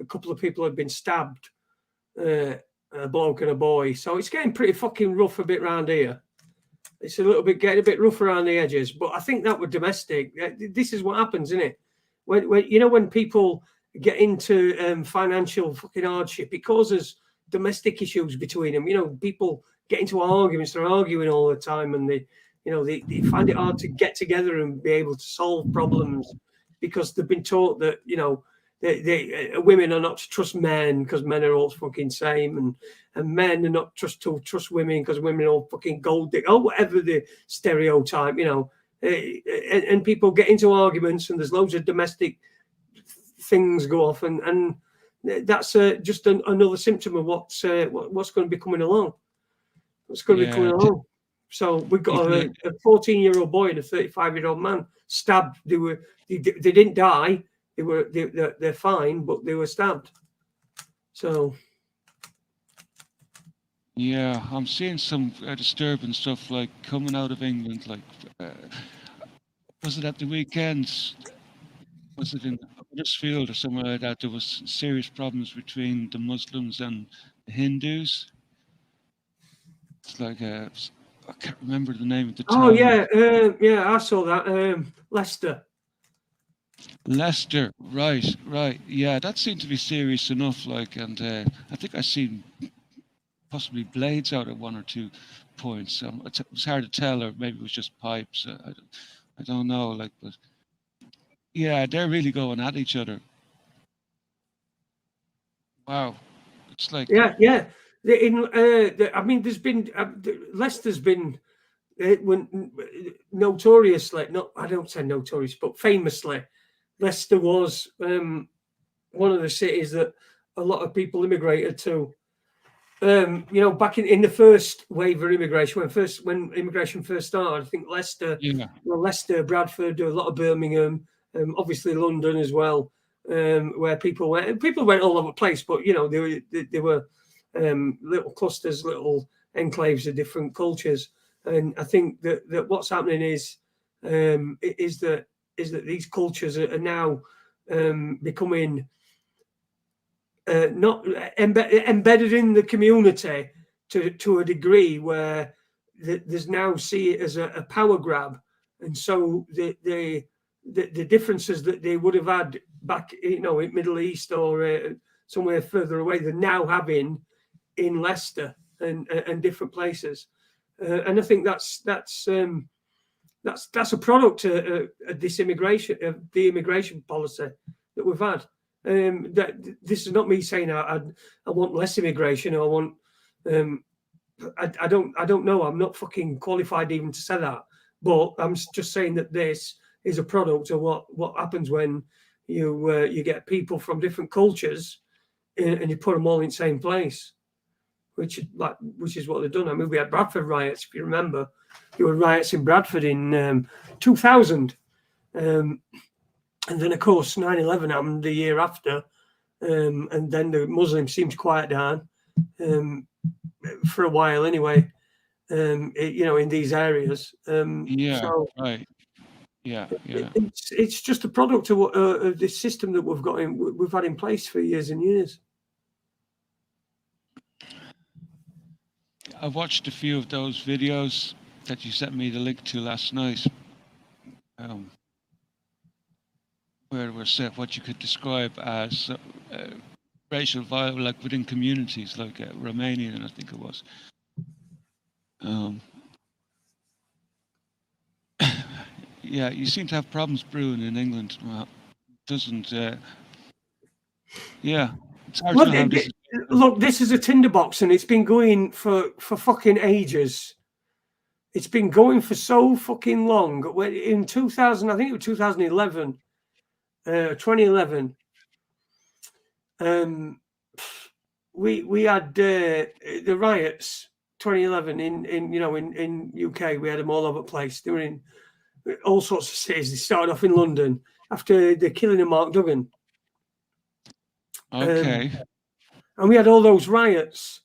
a couple of people had been stabbed, a bloke and a boy. So it's getting pretty fucking rough a bit around here. It's getting a bit rough around the edges. But I think that was domestic. This is what happens, isn't it? When people get into financial fucking hardship, it causes domestic issues between them. You know, people get into arguments. They're arguing all the time, and they find it hard to get together and be able to solve problems because they've been taught that, you know, women are not to trust men because men are all fucking same, and men are not to trust women because women are all fucking gold dick, or whatever the stereotype, you know. And people get into arguments, and there's loads of domestic things go off, and that's just another symptom of what's going to be coming along. What's going to be coming along? So we got a 14-year-old boy and a 35-year-old man stabbed. They didn't die. They're fine, but they were stabbed. So yeah, I'm seeing some disturbing stuff like coming out of England. Like, was it at the weekend? Was it in Huddersfield or somewhere like that? There was serious problems between the Muslims and the Hindus. It's like I can't remember the name of the town. Oh yeah, I saw that. Leicester. Leicester, right, yeah, that seemed to be serious enough. Like, and I think I seen possibly blades out at 1 or 2 points. It was hard to tell, or maybe it was just pipes. I don't know. Like, but yeah, they're really going at each other. Wow, it's like Yeah. I mean, there's been Leicester's been notoriously, I don't say notorious, but famously, Leicester was one of the cities that a lot of people immigrated to. Back in the first wave of immigration, when immigration first started, I think Leicester, Leicester, Bradford, a lot of Birmingham, obviously London as well, where people went. People went all over the place, but there were little clusters, little enclaves of different cultures. And I think that what's happening is that these cultures are now becoming not embedded in the community to a degree where there's now see it as a power grab, and so the differences that they would have had back in Middle East or somewhere further away, they're now having in Leicester and different places, and I think that's a product of this the immigration policy that we've had. That this is not me saying I want less immigration, or I want I don't know. I'm not fucking qualified even to say that, but I'm just saying that this is a product of what happens when you get people from different cultures and you put them all in the same place, which is what they've done. I mean, we had Bradford riots, if you remember. There were riots in Bradford in 2000. And then, of course, 9/11 happened the year after, and then the Muslims seemed to quiet down for a while anyway, in these areas. Right. Yeah. It's just a product of this system that we've had in place for years and years. I watched a few of those videos that you sent me the link to last night. Where it was what you could describe as racial violence, like within communities, like Romanian, I think it was. Yeah, you seem to have problems brewing in England. Well, doesn't. Yeah, it's hard to know how this. Look, this is a tinderbox, and it's been going for fucking ages. It's been going for so fucking long. In 2000, I think it was 2011. 2011, we had the riots. 2011 in UK, we had them all over the place. They were in all sorts of cities. They started off in London after the killing of Mark Duggan. Okay. And we had all those riots.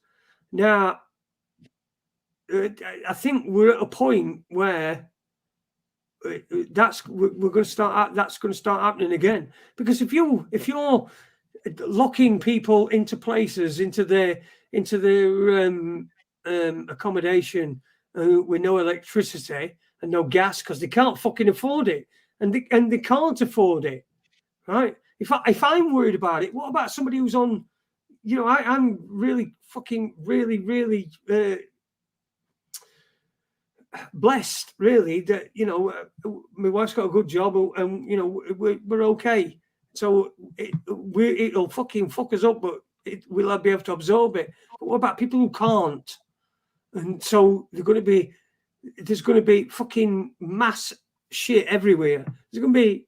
Now, I think we're at a point where that's going to start happening again, because if you're locking people into places, into their accommodation with no electricity and no gas because they can't fucking afford it, and they can't afford it, right? If I'm worried about it, what about somebody who's on? I'm really fucking really blessed, really, that my wife's got a good job, and we're okay. So it'll fucking fuck us up, but we'll be able to absorb it. But what about people who can't? And so there's going to be fucking mass shit everywhere. There's going to be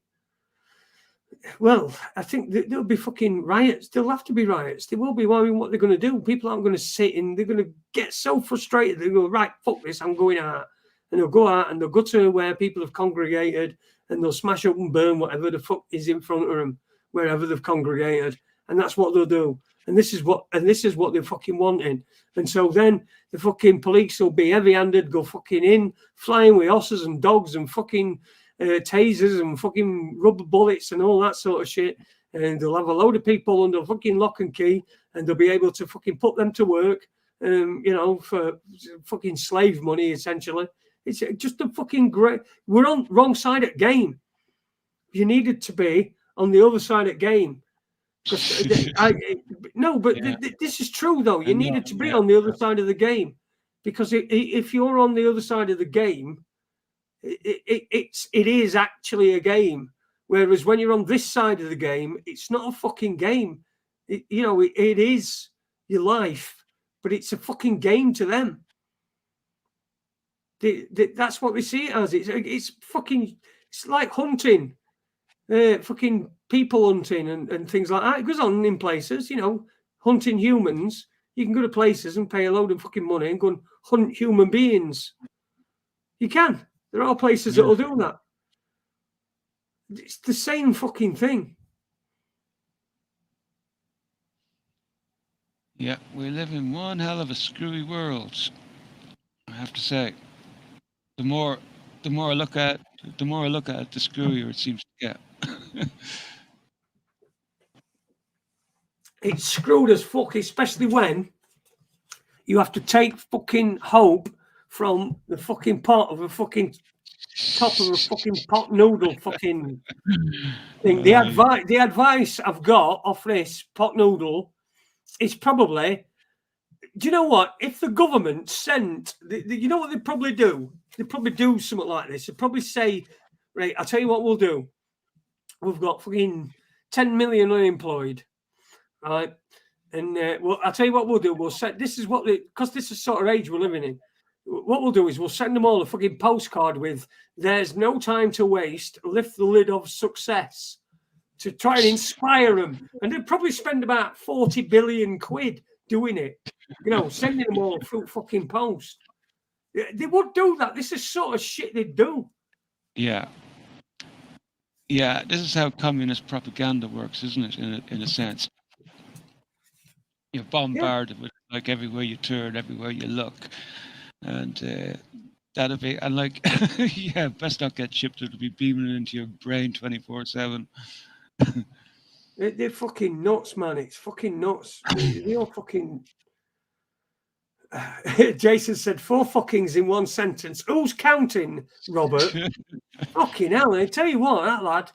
Well, I think there'll be fucking riots. There'll have to be riots. There will be. I mean, what they're going to do? People aren't going to sit in. They're going to get so frustrated. They go, right, fuck this. I'm going out, and they'll go out and they'll go to where people have congregated, and they'll smash up and burn whatever the fuck is in front of them, wherever they've congregated, and that's what they'll do. And this is what they're fucking wanting. And so then the fucking police will be heavy-handed, go fucking in, flying with horses and dogs and fucking tasers and fucking rubber bullets and all that sort of shit. And they'll have a load of people under fucking lock and key, and they'll be able to fucking put them to work, for fucking slave money, essentially. It's just a fucking great... We're on wrong side of game. You needed to be on the other side of game. This is true, though. You needed to be on the other side of the game, because if you're on the other side of the game, it is actually a game. Whereas when you're on this side of the game, it's not a fucking game. It is your life, but it's a fucking game to them. That's what they see it as. It's like hunting. Fucking people hunting and things like that. It goes on in places, hunting humans. You can go to places and pay a load of fucking money and go and hunt human beings. You can. There are places that will do that. It's the same fucking thing. Yeah, we live in one hell of a screwy world, I have to say. The more I look at it, the screwier it seems to get. It's screwed as fuck, especially when you have to take fucking hope from the fucking pot of a fucking top of a fucking pot noodle fucking thing. The advice I've got off this pot noodle is probably, do you know what? If the government sent, you know what they'd probably do? They'd probably do something like this. They'd probably say, right, I'll tell you what we'll do. We've got fucking 10 million unemployed, right? And I'll tell you what we'll do. We'll set, because this is the sort of age we're living in. What we'll do is we'll send them all a fucking postcard with, there's no time to waste, lift the lid of success, to try and inspire them. And they'd probably spend about 40 billion quid doing it, sending them all through fucking post. They would do that. This is sort of shit they'd do. Yeah. Yeah, this is how communist propaganda works, isn't it? In a sense, you're bombarded with like everywhere you turn, everywhere you look, and that'll be best not get chipped. It'll be beaming into your brain 24/7. They're fucking nuts, man. It's fucking nuts. They're all fucking. Jason said 4 fuckings in one sentence. Who's counting, Robert? Fucking hell, I tell you what, that lad.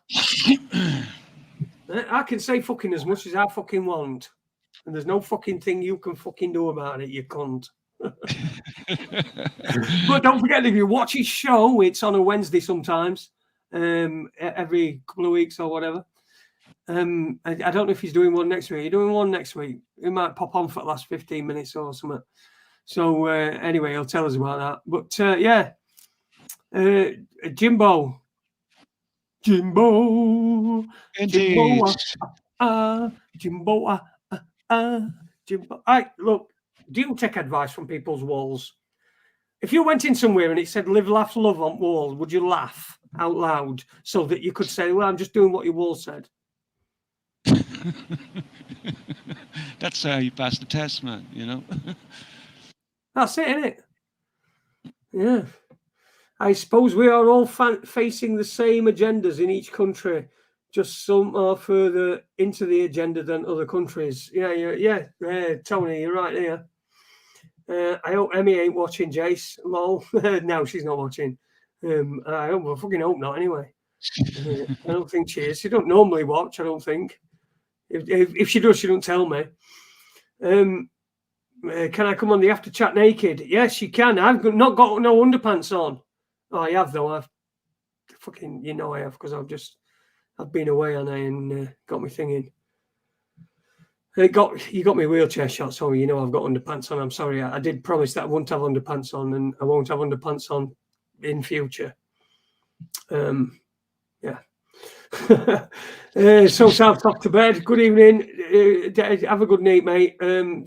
I can say fucking as much as I fucking want. And there's no fucking thing you can fucking do about it, you cunt. But don't forget, if you watch his show, it's on a Wednesday sometimes, every couple of weeks or whatever. I don't know if he's doing one next week. You're doing one next week. He might pop on for the last 15 minutes or something. So anyway, he'll tell us about that. But Jimbo. Indeed. Jimbo. Jimbo. Look, do you take advice from people's walls? If you went in somewhere and it said live, laugh, love on walls, would you laugh out loud so that you could say, well, I'm just doing what your wall said? That's how you pass the test, man, That's it, isn't it? Yeah. I suppose we are all facing the same agendas in each country, just some are further into the agenda than other countries. Yeah, Tony, you're right there. I hope Emmy ain't watching, Jace. Lol. No, she's not watching. I fucking hope not, anyway. I don't think she is. She don't normally watch, I don't think. If she does, she don't tell me. Can I come on the after chat naked? Yes, you can. I've not got no underpants on. Oh, I have though. I've fucking, I have, because I've been away and got my thing in. You got my wheelchair shot, so I've got underpants on. I'm sorry, I did promise that I won't have underpants on, and I won't have underpants on in future. Yeah. So South off to bed. Good evening. Have a good night, mate.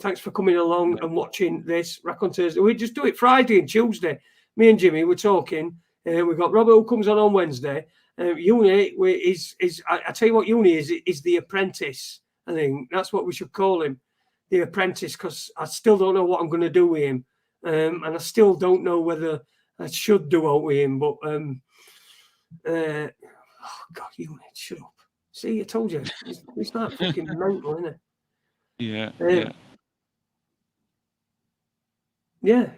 Thanks for coming along and watching this Rack on Thursday. We just do it Friday and Tuesday. Me and Jimmy were talking. We've got Robert who comes on Wednesday. Uni is I tell you what Uni is the apprentice. I think that's what we should call him, the apprentice, because I still don't know what I'm going to do with him, and I still don't know whether I should do out with him. But oh God, Uni, shut up. See, I told you, it's not fucking mental, isn't it? Yeah. Yeah.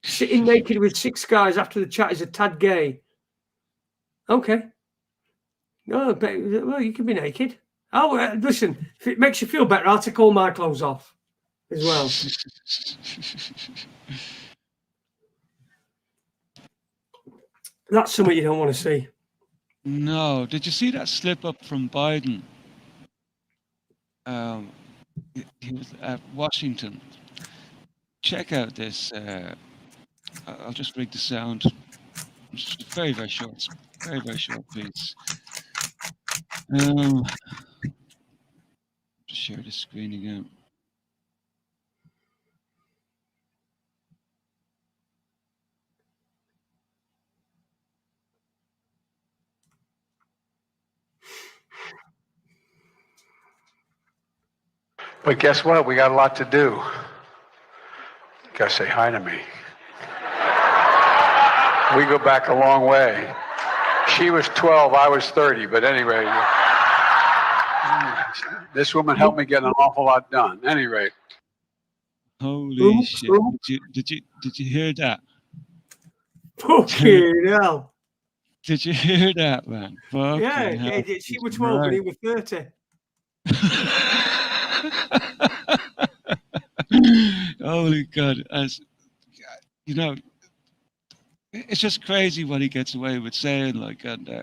Sitting naked with 6 guys after the chat is a tad gay. Okay. No, but, well, you can be naked. Oh, listen, if it makes you feel better, I'll take all my clothes off as well. That's something you don't want to see. No. Did you see that slip up from Biden? He was at Washington. Check out this. I'll just rig the sound. It's very, very short. Very, very short piece. Just share the screen again. But guess what? We got a lot to do. You gotta say hi to me. We go back a long way. She was 12, I was 30, but anyway, this woman helped me get an awful lot done. Any rate. Holy shit! Did you hear that? Fucking hell! Did you hear that, man? Yeah, she was 12 and he was 30. Holy God! As you know, it's just crazy what he gets away with saying. Like, and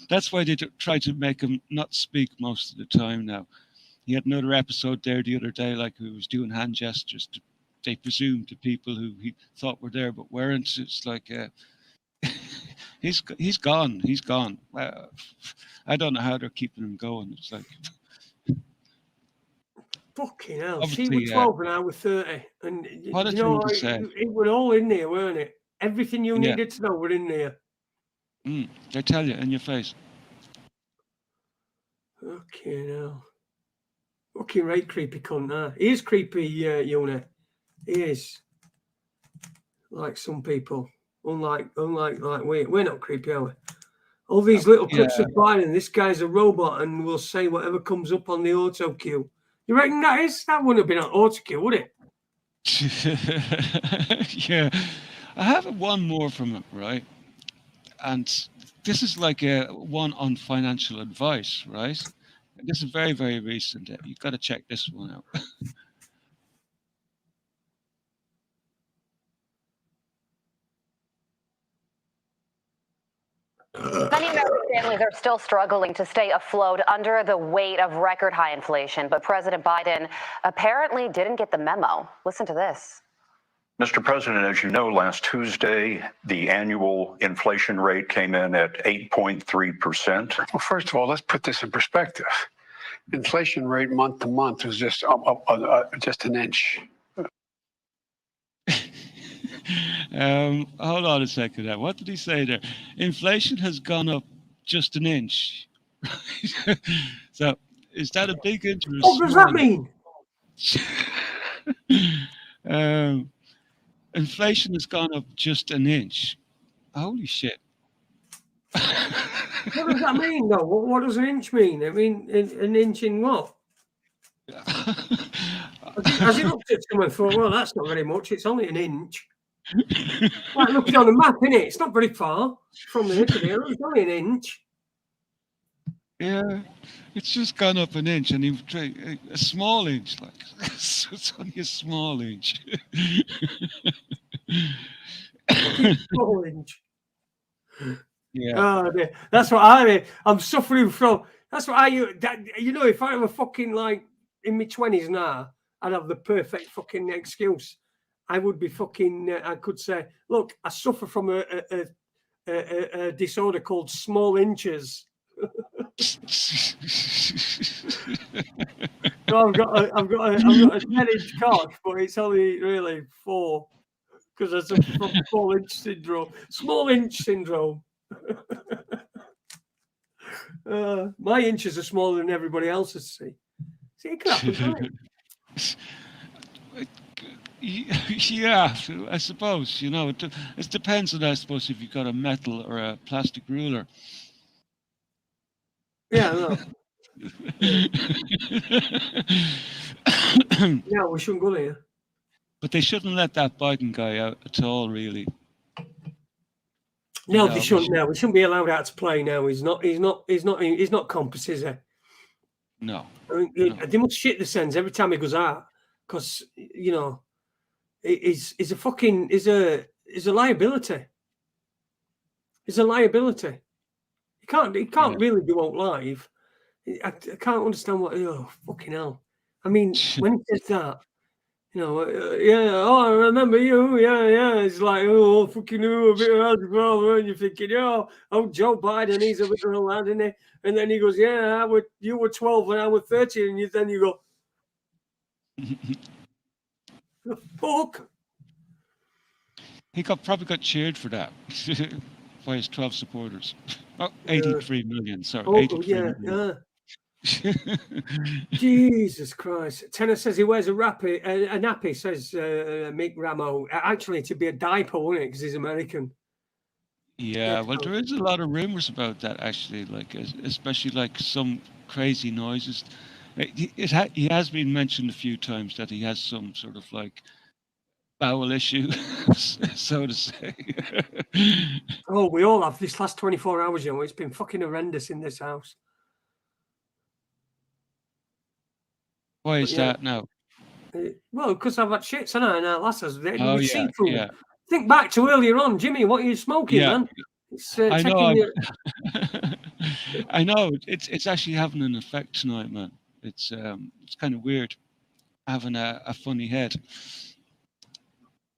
that's why they try to make him not speak most of the time now. He had another episode there the other day, like he was doing hand gestures. They presumed to people who he thought were there but weren't. It's like he's gone. He's gone. I don't know how they're keeping him going. It's like. Fucking hell. She was 12 and I was 30. And what you know, it was all in there, weren't it? Everything you needed to know were in there. They tell you in your face. Fucking hell. Fucking right creepy cunt, huh? He is creepy, Uni. He is. Like some people. Unlike we're not creepy, are we? All these little clips of Biden, this guy's a robot and will say whatever comes up on the auto cue. You reckon that wouldn't have been on auto cue, would it? Yeah. I have one more from it, right? And this is like one on financial advice, right? This is very, very recent. You've got to check this one out. Many American families are still struggling to stay afloat under the weight of record high inflation, but President Biden apparently didn't get the memo. Listen to this. Mr. President, as you know, last Tuesday, the annual inflation rate came in at 8.3%. Well, first of all, let's put this in perspective. Inflation rate month to month was just an inch. Hold on a second there. What did he say there? Inflation has gone up just an inch. So is that a big inch? What does that mean? Inflation has gone up just an inch. Holy shit. What does that mean, though? What does an inch mean? I mean, an inch in what? Has he looked at someone and thought, well, that's not very much. It's only an inch. Like looking on the map, isn't it? It's not very far from there to there. It's only an inch. Yeah, it's just gone up an inch, and a small inch, like it's only a small inch. Small inch. Yeah. Oh, dear. That's what I mean. I'm suffering from. That's what if I were fucking like in my 20s now, I'd have the perfect fucking excuse. I would be fucking. I could say, look, I suffer from a a disorder called small inches. So I've got a 10-inch cock, but it's only really 4 because there's a small inch syndrome. Small inch syndrome. My inches are smaller than everybody else's. See, it could happen. Yeah, I suppose, you know, it depends on, I suppose, if you've got a metal or a plastic ruler. Yeah, no. Yeah, we shouldn't go there. But they shouldn't let that Biden guy out at all, really. No, they shouldn't. No, we shouldn't be allowed out to play now. He's not compass, is he? No. I mean, they must shit the sense every time he goes out, because you know, he's a liability. He's a liability. He can't really be out live. I can't understand what. Oh, fucking hell! I mean, when he says that, you know, I remember you, yeah. It's like, oh, fucking you, a bit of alcohol, and you're thinking, oh, Joe Biden, he's a bit of a lad, isn't he? And then he goes, yeah, you were 12 and I was 13, and then you go, the fuck? He probably got cheered for that by his 12 supporters. Oh, 83 million, sorry. 83 million. Jesus Christ. Tenor says he wears a nappy, says Mick Ramo. Actually, to be a diaper, wouldn't it? Because he's American. Yeah, well, there is a lot of rumors about that, actually, like, especially like some crazy noises. He has been mentioned a few times that he has some sort of like bowel issue, so to say. Oh, we all have this last 24 hours, you know. It's been fucking horrendous in this house. Why is that now? Well, because I've had shits, haven't I? And lasses, seafood. Yeah. Think back to earlier on, Jimmy. What are you smoking, man? It's, I know. I know. It's actually having an effect tonight, man. It's kind of weird, having a funny head.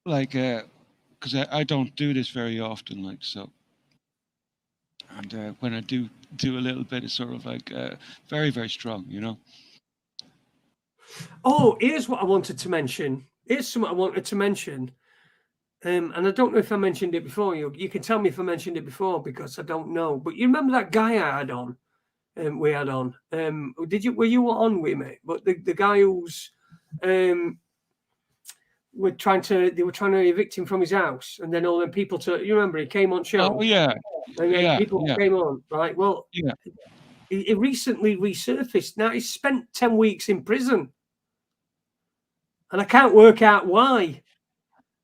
Like, because I don't do this very often, like so. And when I do a little bit, it's sort of like very, very strong, you know. Oh, here's what I wanted to mention. Here's something I wanted to mention. And I don't know if I mentioned it before. You can tell me if I mentioned it before, because I don't know. But you remember that guy I had on? We had on. Were you on with me? But the guy who's they were trying to evict him from his house, and then all them people you remember he came on show. Oh yeah. And then people came on, right? Well, he recently resurfaced. Now he's spent 10 weeks in prison. And I can't work out why.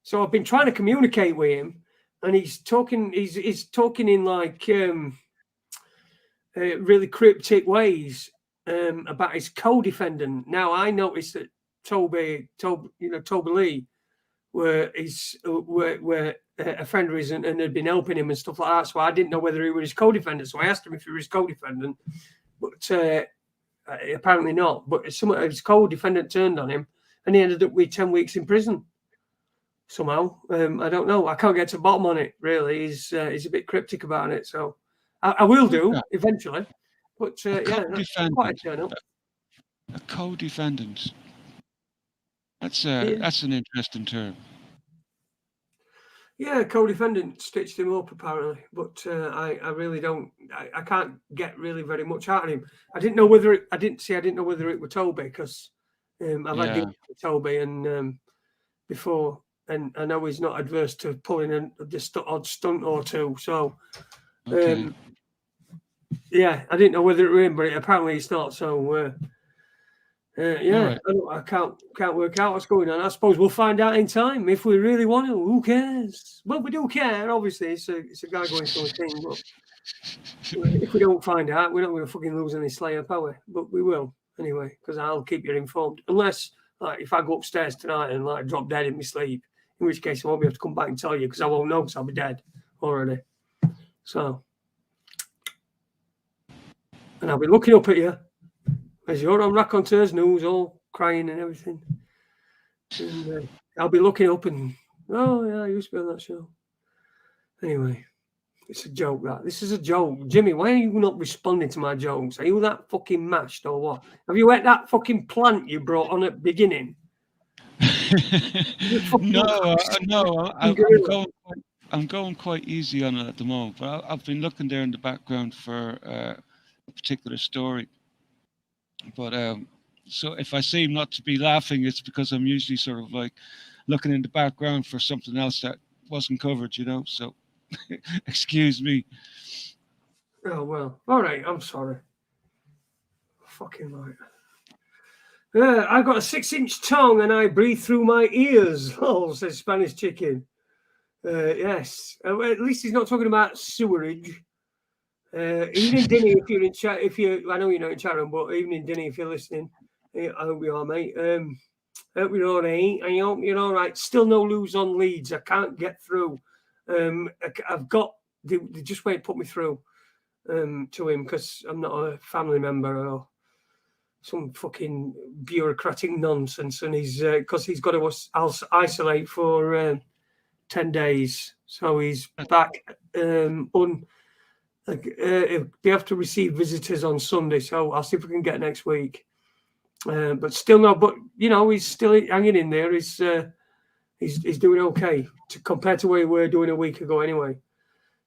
So I've been trying to communicate with him, and he's talking in like really cryptic ways about his co-defendant. Now I noticed that Toby Lee, where a friend of his and had been helping him and stuff like that. So I didn't know whether he was his co-defendant. So I asked him if he was his co-defendant, but apparently not. But his co-defendant turned on him, and he ended up with 10 weeks in prison somehow. I don't know. I can't get to the bottom on it, really. He's a bit cryptic about it. So I will do eventually. But quite a turn up. A co-defendant. That's an interesting term. Yeah, co-defendant stitched him up apparently, but I really don't. I can't get really very much out of him. I didn't know whether it was Toby, because I've had dealings with Toby and before, and I know he's not adverse to pulling just odd stunt or two. So I didn't know whether it was him, but apparently it's not. So right. I can't work out what's going on. I suppose we'll find out in time if we really want to. Who cares? Well, we do care, obviously. It's a guy going through a thing, but if we don't find out, we're not going to fucking lose any Slayer power. But we will anyway, because I'll keep you informed. Unless, like, if I go upstairs tonight and like drop dead in my sleep, in which case I won't be able to come back and tell you, because I won't know, because I'll be dead already. So, and I'll be looking up at you as you're on Raconteurs News, all crying and everything. And I'll be looking up and, oh, yeah, I used to be on that show. Anyway, It's a joke, that. This is a joke. Jimmy, why are you not responding to my jokes? Are you that fucking mashed or what? Have you ate that fucking plant you brought on at the beginning? No, I'm going quite easy on it at the moment. But I've been looking there in the background for a particular story. But so if I seem not to be laughing, it's because I'm usually sort of like looking in the background for something else that wasn't covered, you know. So excuse me. Oh well, all right. I'm sorry. Fucking right. I've got a 6-inch tongue and I breathe through my ears. Oh, says Spanish Chicken. Yes. At least he's not talking about sewerage. Evening Dinny, if you're in chat, I know you're not in chat room, but evening Dinny, if you're listening, I hope you are, mate. Hope you're all right. I hope you're all right. Still no lose on Leeds. I can't get through. I've got. They just won't put me through to him because I'm not a family member or some fucking bureaucratic nonsense, and he's because he's got to isolate for 10 days, so he's back they have to receive visitors on Sunday, so I'll see if we can get next week. But still no. But you know, he's still hanging in there. He's doing okay compared to where we were doing a week ago, anyway.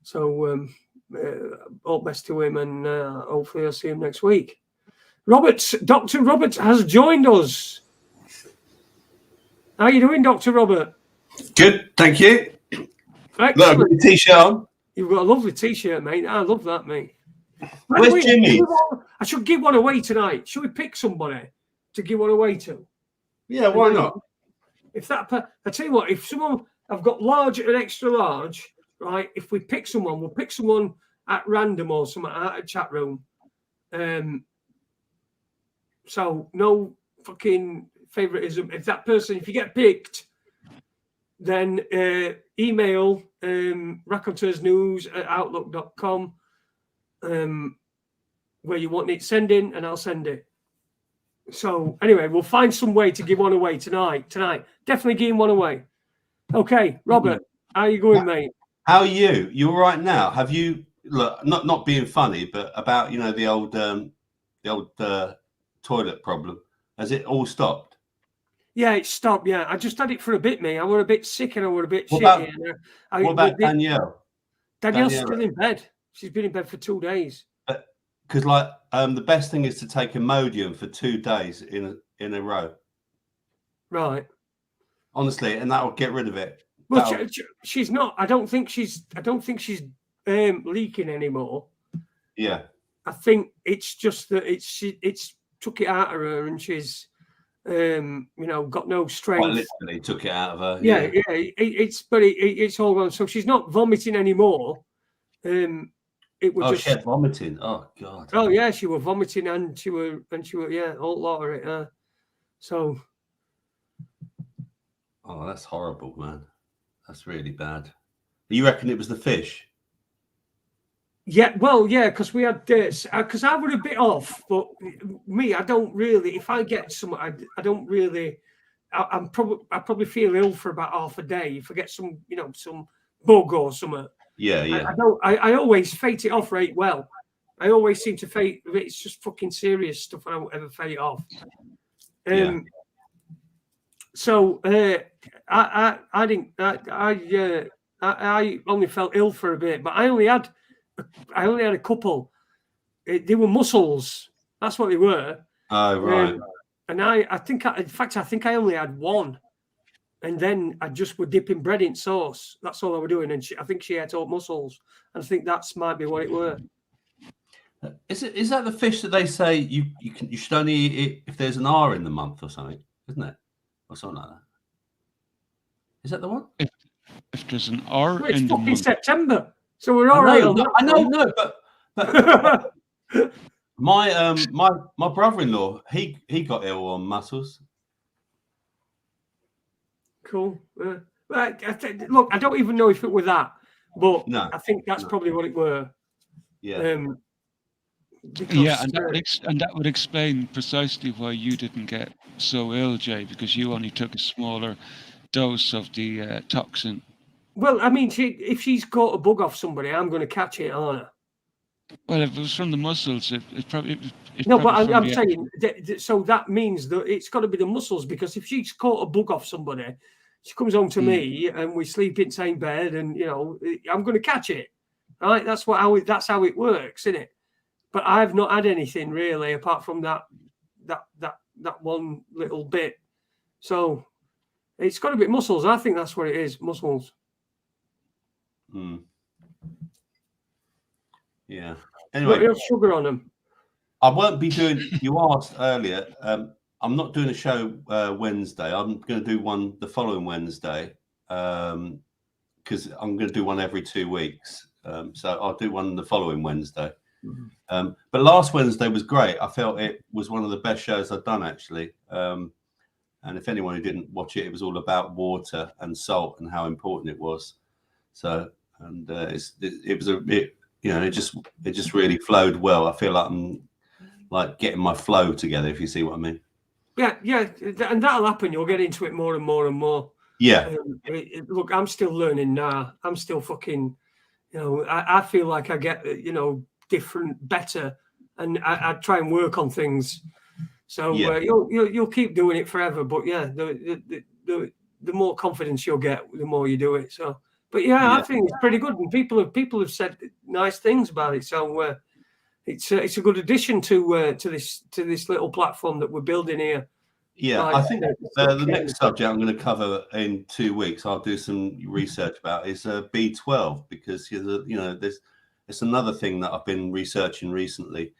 So all best to him, and hopefully I'll see him next week. Dr. Robert has joined us. How are you doing, Dr. Robert? Good, thank you. Excellent. Got a t-shirt on. You've got a lovely t-shirt, mate. I love that, mate. Where's Jimmy? I should give one away tonight. Should we pick somebody to give one away to? Yeah, why not? If that, I tell you what, if someone, I've got large and extra large, right? If we pick someone, we'll pick someone at random or something out of chat room. So no fucking favoritism. If that person, if you get picked, then email raconteursnews@outlook.com where you want it, send in, and I'll send it. So anyway, we'll find some way to give one away tonight. Definitely giving one away. Okay, Robert, how are you going, mate? How are you? You all right now? Have you, look, not being funny, but about, you know, the old toilet problem, has it all stopped? Yeah, it stopped. Yeah, I just had it for a bit, mate. I were a bit sick and I were a bit shitty. What about Danielle? Danielle's still in bed. She's been in bed for 2 days. Because like the best thing is to take Imodium for 2 days in a row. Right. Honestly, and that will get rid of it. Well, she's not. I don't think she's leaking anymore. Yeah. I think it's just that it's took it out of her and she's you know, got no strength. Quite literally took it out of her. Yeah. It's all gone. So she's not vomiting anymore. It was she had vomiting. Oh God. Oh yeah, she was vomiting and she were all lot of it. So. Oh, that's horrible, man. That's really bad. You reckon it was the fish? Yeah, well, yeah, because we had this. Because I would a bit off, but me, I don't really. If I get some, I don't really. I probably feel ill for about half a day. If I get some, you know, some bug or something. Yeah. I always fate it off right well. I always seem to fate. It's just fucking serious stuff. I don't ever fate it off. So I didn't. I only felt ill for a bit, but I only had a couple. They were mussels. That's what they were. Oh right. And I think I only had one, and then I just would dip in bread in sauce. That's all I were doing. And I think she ate all mussels, and I think that's might be what it were. Is that the fish that they say you should only eat it if there's an R in the month or something, isn't it? Or something like that. Is that the one? If there's an R it's in the fucking month. September, so we're all right. I know, but my brother-in-law, he got ill on mussels. Cool. Look, I don't even know if it were that, but no, I think that's probably what it were. Yeah. Because, and that would explain precisely why you didn't get so ill, Jay, because you only took a smaller dose of the toxin. Well, I mean, if she's caught a bug off somebody, I'm going to catch it, aren't I? Well, if it was from the muscles, it probably. No, but I'm saying so that means that it's got to be the muscles, because if she's caught a bug off somebody, she comes home to me and we sleep in the same bed, and I'm going to catch it, right? That's how it works, isn't it? But I've not had anything really apart from that one little bit. So it's got to be muscles. I think that's what it is, muscles. Yeah. Anyway, got sugar on them. I won't be doing. You asked earlier. I'm not doing a show Wednesday. I'm going to do one the following Wednesday because I'm going to do one every 2 weeks. So I'll do one the following Wednesday. But last Wednesday was great. I felt it was one of the best shows I've done, actually. And if anyone who didn't watch it, it was all about water and salt and how important it was. So, and it just really flowed well. I feel like I'm like getting my flow together, if you see what I mean. Yeah, and that'll happen. You'll get into it more and more and more. Yeah. Look, I'm still learning now. I'm still fucking, I feel like I get, different, better, and I try and work on things. So you'll keep doing it forever. But yeah, the more confidence you'll get, the more you do it. So, but I think it's pretty good, and people have said nice things about it. So it's a good addition to this little platform that we're building here. Yeah, I think the next subject I'm going to cover in 2 weeks, I'll do some research about, is B12, because it's another thing that I've been researching recently,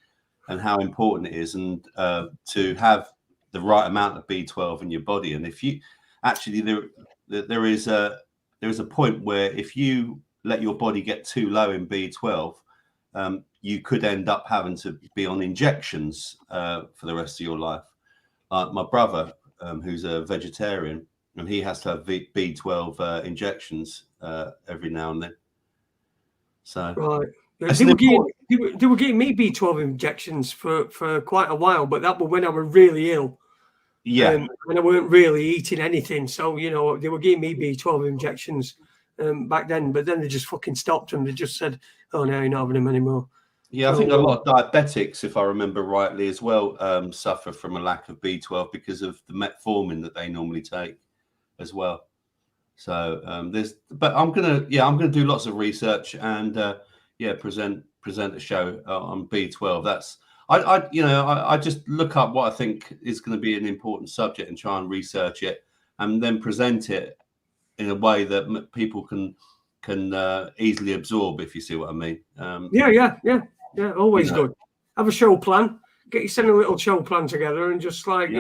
and how important it is, and to have the right amount of B12 in your body. And if you actually there is a point where if you let your body get too low in B12, you could end up having to be on injections for the rest of your life. My brother, who's a vegetarian, and he has to have B12 injections every now and then. So right. They were giving me B12 injections for quite a while, but that was when I was really ill. Yeah. When I weren't really eating anything. So, they were giving me B12 injections back then, but then they just fucking stopped them. They just said, oh, no, you're not having them anymore. Yeah, I think a lot of diabetics, if I remember rightly, as well, suffer from a lack of B12 because of the metformin that they normally take as well. So but I'm gonna do lots of research and present a show on B12. That's I just look up what I think is going to be an important subject and try and research it, and then present it in a way that people can easily absorb, if you see what I mean. Yeah, always good. Have a show plan. Send a little show plan together, and just like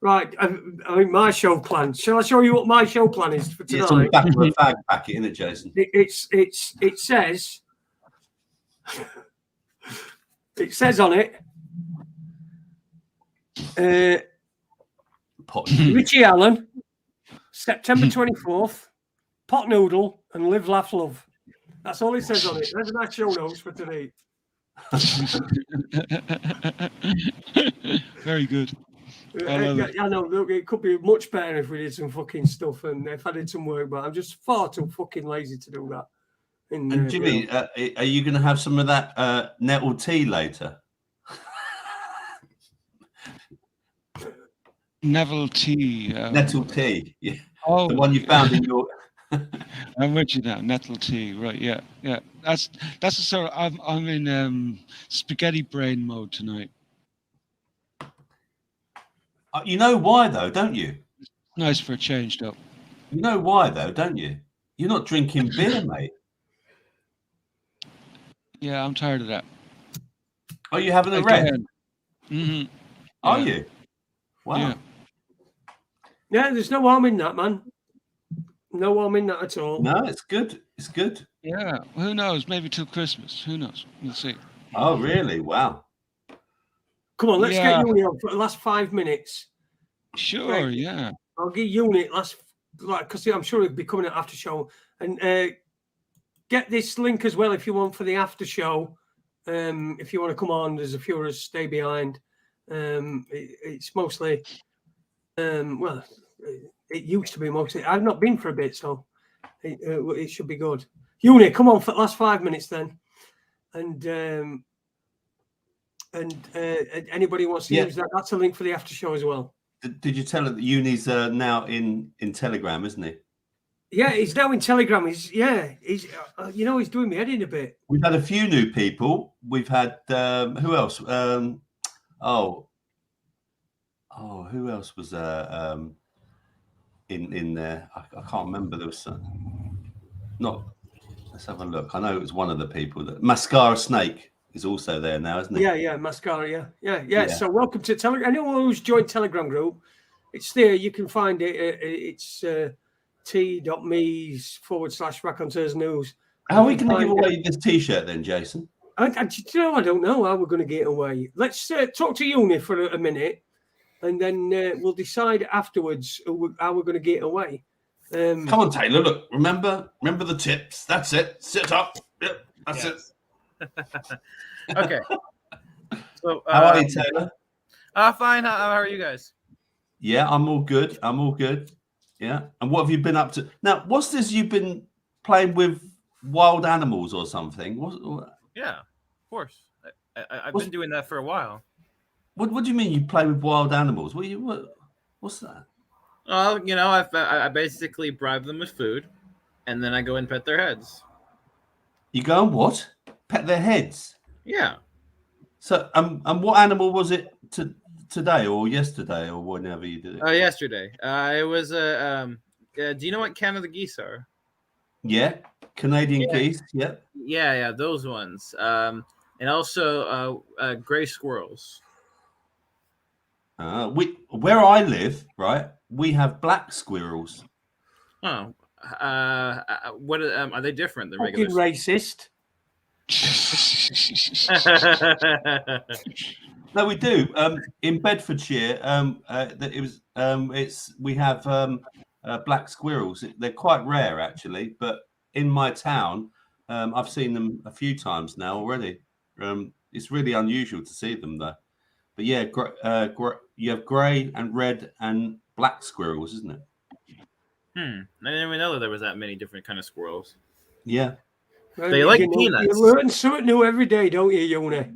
right. I mean, my show plan. Shall I show you what my show plan is for tonight? It's on the back of a fag packet, isn't it, Jason? It says. It says on it. Richie Allen, September 24th. Pot noodle and live, laugh, love. That's all it says on it. There's my show notes for today. Very good. I know. Look, it could be much better if we did some fucking stuff and if I did some work, but I'm just far too fucking lazy to do that. And Jimmy, are you going to have some of that nettle tea later? Nettle tea. Nettle tea. Yeah. Oh, the one you found in your. I'm with you now. Nettle tea, right? Yeah. That's the sort of. I'm in spaghetti brain mode tonight. You know why though, don't you? Nice for a change, though. You know why though, don't you? You're not drinking beer, mate. Yeah, I'm tired of that. Are you having a red? Mm-hmm. Are you? Wow. Yeah, there's no harm in that, man. No harm in that at all. No, it's good. It's good. Yeah. Who knows? Maybe till Christmas. Who knows? We'll see. Oh, really? Wow. Come on, let's get Uni on for the last 5 minutes. Sure, right. Yeah. I'll get Uni because I'm sure it'll be coming at after show. And get this link as well if you want for the after show. If you want to come on, there's a few of us stay behind. It's mostly, it used to be mostly. I've not been for a bit, so It should be good. Uni, come on for the last 5 minutes then, and anybody wants to use that? That's a link for the after show as well. Did you tell her that Uni's now in Telegram, isn't he? Yeah, he's now in Telegram. He's he's doing me head in a bit. We've had a few new people. We've had who else? Who else was in there? I can't remember. There was not. Let's have a look. I know it was one of the people that Mascara Snake is also there now, isn't he? Yeah, Mascara. Yeah. So welcome to Telegram. Anyone who's joined Telegram group, it's there. You can find it. It's t.me/Raconteurs News. How are we going to give away this T-shirt then, Jason? I don't know how we're going to get it away. Let's talk to Uni for a minute, and then we'll decide afterwards how we're going to get it away. Come on, Taylor. Look, remember the tips. That's it. Sit up. Yep, that's it. Okay. So, how are you, Taylor? Fine. How are you guys? Yeah, I'm all good. Yeah. And what have you been up to? Now, what's this? You've been playing with wild animals or something? What? Yeah, of course. I've been doing that for a while. What do you mean you play with wild animals? What's that? Well, I basically bribe them with food, and then I go and pet their heads. You go and what? Pet their heads? Yeah. So, and what animal was it today or yesterday or whenever you did it? Yesterday. It was do you know what Canada geese are? Yeah, Canadian geese. Yeah. Yeah, those ones. And also gray squirrels. Where I live, right, we have black squirrels. Oh, what are they different than regular? Racist. No, we do. In Bedfordshire, we have black squirrels. They're quite rare actually, but in my town, I've seen them a few times now already. It's really unusual to see them though. But yeah, you have grey and red and black squirrels, isn't it? I didn't even know that there was that many different kind of squirrels. Yeah. They like peanuts. You learn something new every day, don't you, Yoni?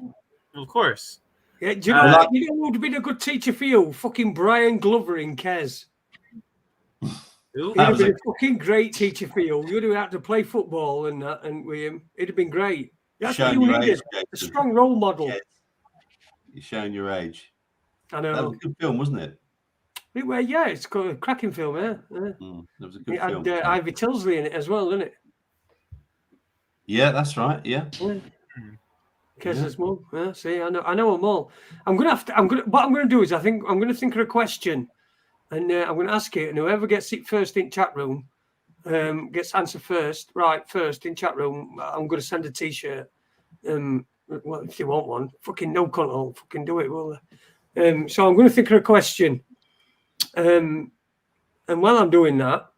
Of course. Yeah, do you know you know who would have been a good teacher for you? Fucking Brian Glover in Kes. He'd have been a fucking great teacher for you. You'd have had to play football and with him. It'd have been great. That's what you needed. A strong role model. You're showing your age. I know. That was a good film, wasn't it? Yeah, it's called a cracking film, yeah. That was a good film. It had Ivy Tilsley in it as well, didn't it? Yeah, that's right. Yeah. Kes's mum. Yeah, see, I know them all. What I'm gonna do is I'm gonna think of a question, and I'm gonna ask it, and whoever gets it first in chat room, gets answer first in chat room. I'm gonna send a T-shirt. Well, if you want one, fucking no control, fucking do it, will they? So I'm gonna think of a question, and while I'm doing that,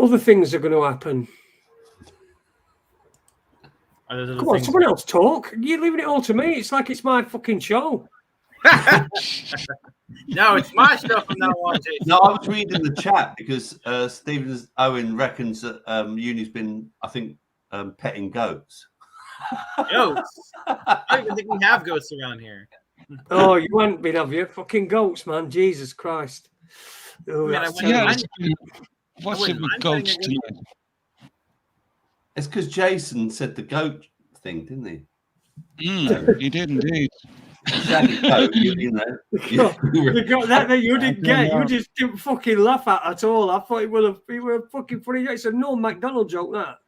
other things are going to happen. Come on, someone else talk. You're leaving it all to me. It's like it's my fucking show. No, it's my show from now on, Jason. No, I was reading the chat because Stephen Owen reckons that Uni's been, I think, petting goats. Goats? I don't even think we have goats around here. Oh, you haven't been, have you? Fucking goats, man. Jesus Christ. Oh, what's it with goats tonight? It's because Jason said the goat thing, didn't he? He did indeed. You know. You got that you didn't get. You just didn't fucking laugh at all. I thought it was a fucking funny joke. It's a no McDonald joke, that.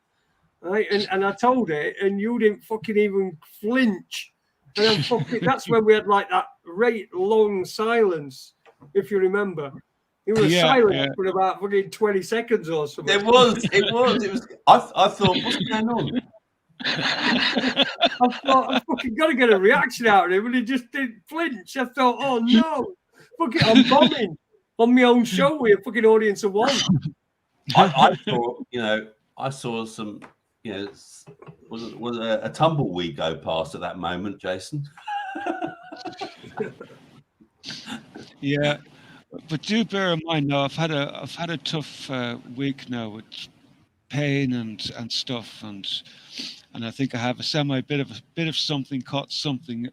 Right? And I told it, and you didn't fucking even flinch. And then that's when we had like that great long silence, if you remember. It was silent for about fucking 20 seconds or something. It was. I thought, what's going on? I thought I fucking got to get a reaction out of him, and he just didn't flinch. I thought, oh no, fucking, I'm bombing on my own show with a fucking audience of one. I thought, I saw some, was a tumbleweed go past at that moment, Jason. Yeah. But do bear in mind now, I've had a tough week now with pain and stuff, and I think I have a bit of something caught something.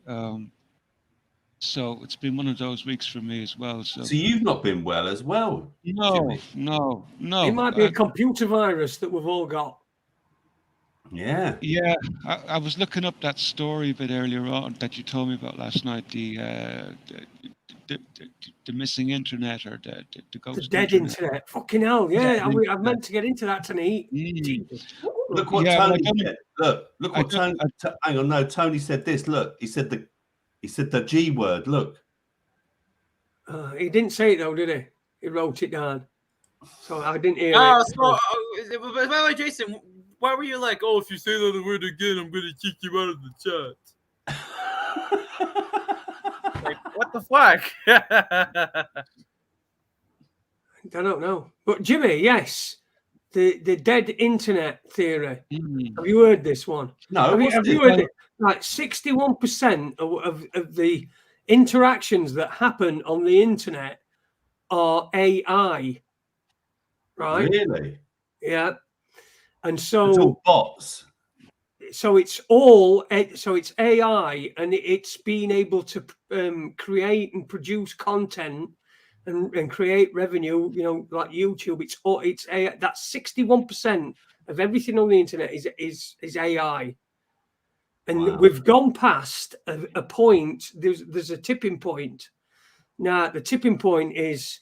So it's been one of those weeks for me as well. So you've not been well as well? No, Jimmy? no. It might be a computer virus that we've all got. Yeah. Yeah, I was looking up that story a bit earlier on that you told me about last night. The missing internet, or the ghost The dead internet. Fucking hell, yeah. I meant to get into that tonight. Look what Tony said. Look what Tony. Hang on, no. Tony said this. Look, he said the G word. Look. He didn't say it though, did he? He wrote it down, so I didn't hear it. By the way, Jason, why were you like, "Oh, if you say that word again, I'm gonna kick you out of the chat"? Like, what the fuck? I don't know, but Jimmy, yes, the dead internet theory. Have you heard this one? No. Have you heard it? Like 61% of the interactions that happen on the internet are AI. Right? Really? Yeah. And so it's all bots. So it's all it's AI, and it's being able to create and produce content and create revenue. You know, like YouTube. It's AI. That's 61% of everything on the internet is AI. And we've gone past a point. There's a tipping point. Now the tipping point is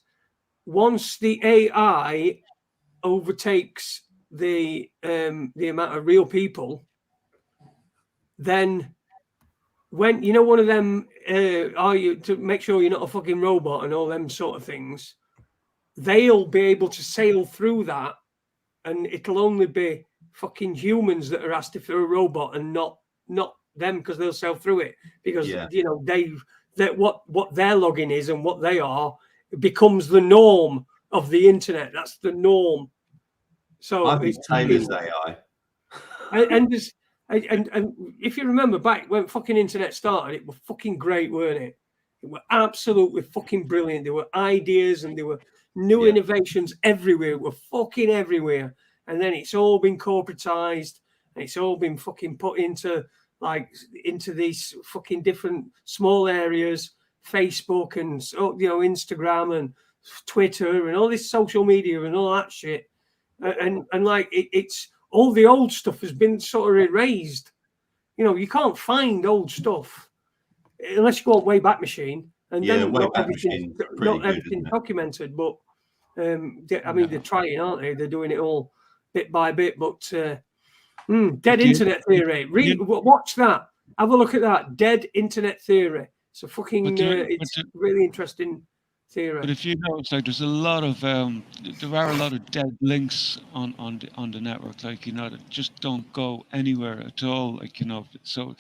once the AI overtakes the amount of real people, then when you know one of them are you to make sure you're not a fucking robot and all them sort of things, they'll be able to sail through that, and it'll only be fucking humans that are asked if they're a robot and not them, because they'll sail through it, because you know that what their login is and what they are becomes the norm of the internet. That's the norm. So I think Taylor's AI. And if you remember back when fucking internet started, it was fucking great, weren't it? It were absolutely fucking brilliant. There were ideas and there were new innovations everywhere. It were fucking everywhere. And then it's all been corporatized and it's all been fucking put into these fucking different small areas, Facebook and Instagram and Twitter and all this social media and all that shit. And like it's all the old stuff has been sort of erased. You know, you can't find old stuff unless you go on Wayback Machine, and then not everything's documented. But I mean, they're trying, aren't they? They're doing it all bit by bit. But dead internet theory. Watch that. Have a look at that. Dead internet theory. It's a fucking. It's really interesting theory. But if you notice, like, there's a lot of there are a lot of dead links on the network, like, you know, that just don't go anywhere at all, like, you know. So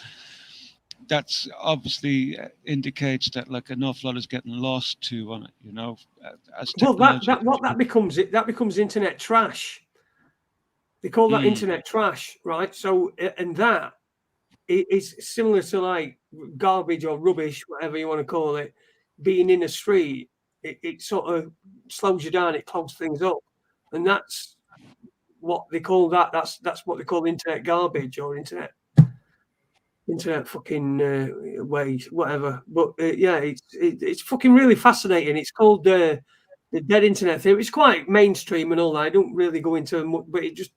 that's obviously indicates that like an awful lot is getting lost too on it, you know. That becomes internet trash. They call that internet trash, right? So and that is similar to like garbage or rubbish, whatever you want to call it, being in the street. It sort of slows you down. It clogs things up, and that's what they call that. That's what they call internet garbage or internet fucking waste, whatever. But it's fucking really fascinating. It's called the dead internet theory. It's quite mainstream and all that. I don't really go into much, but it just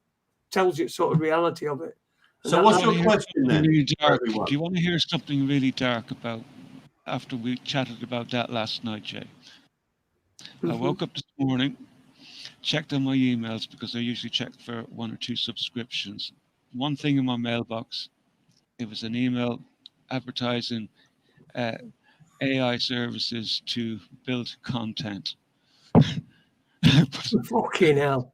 tells you sort of reality of it. And so what's your question then? Really dark. Do you want to hear something really dark about after we chatted about that last night, Jay? I woke up this morning, checked on my emails because I usually check for 1 or 2 subscriptions. One thing in my mailbox, it was an email advertising AI services to build content. Fucking hell.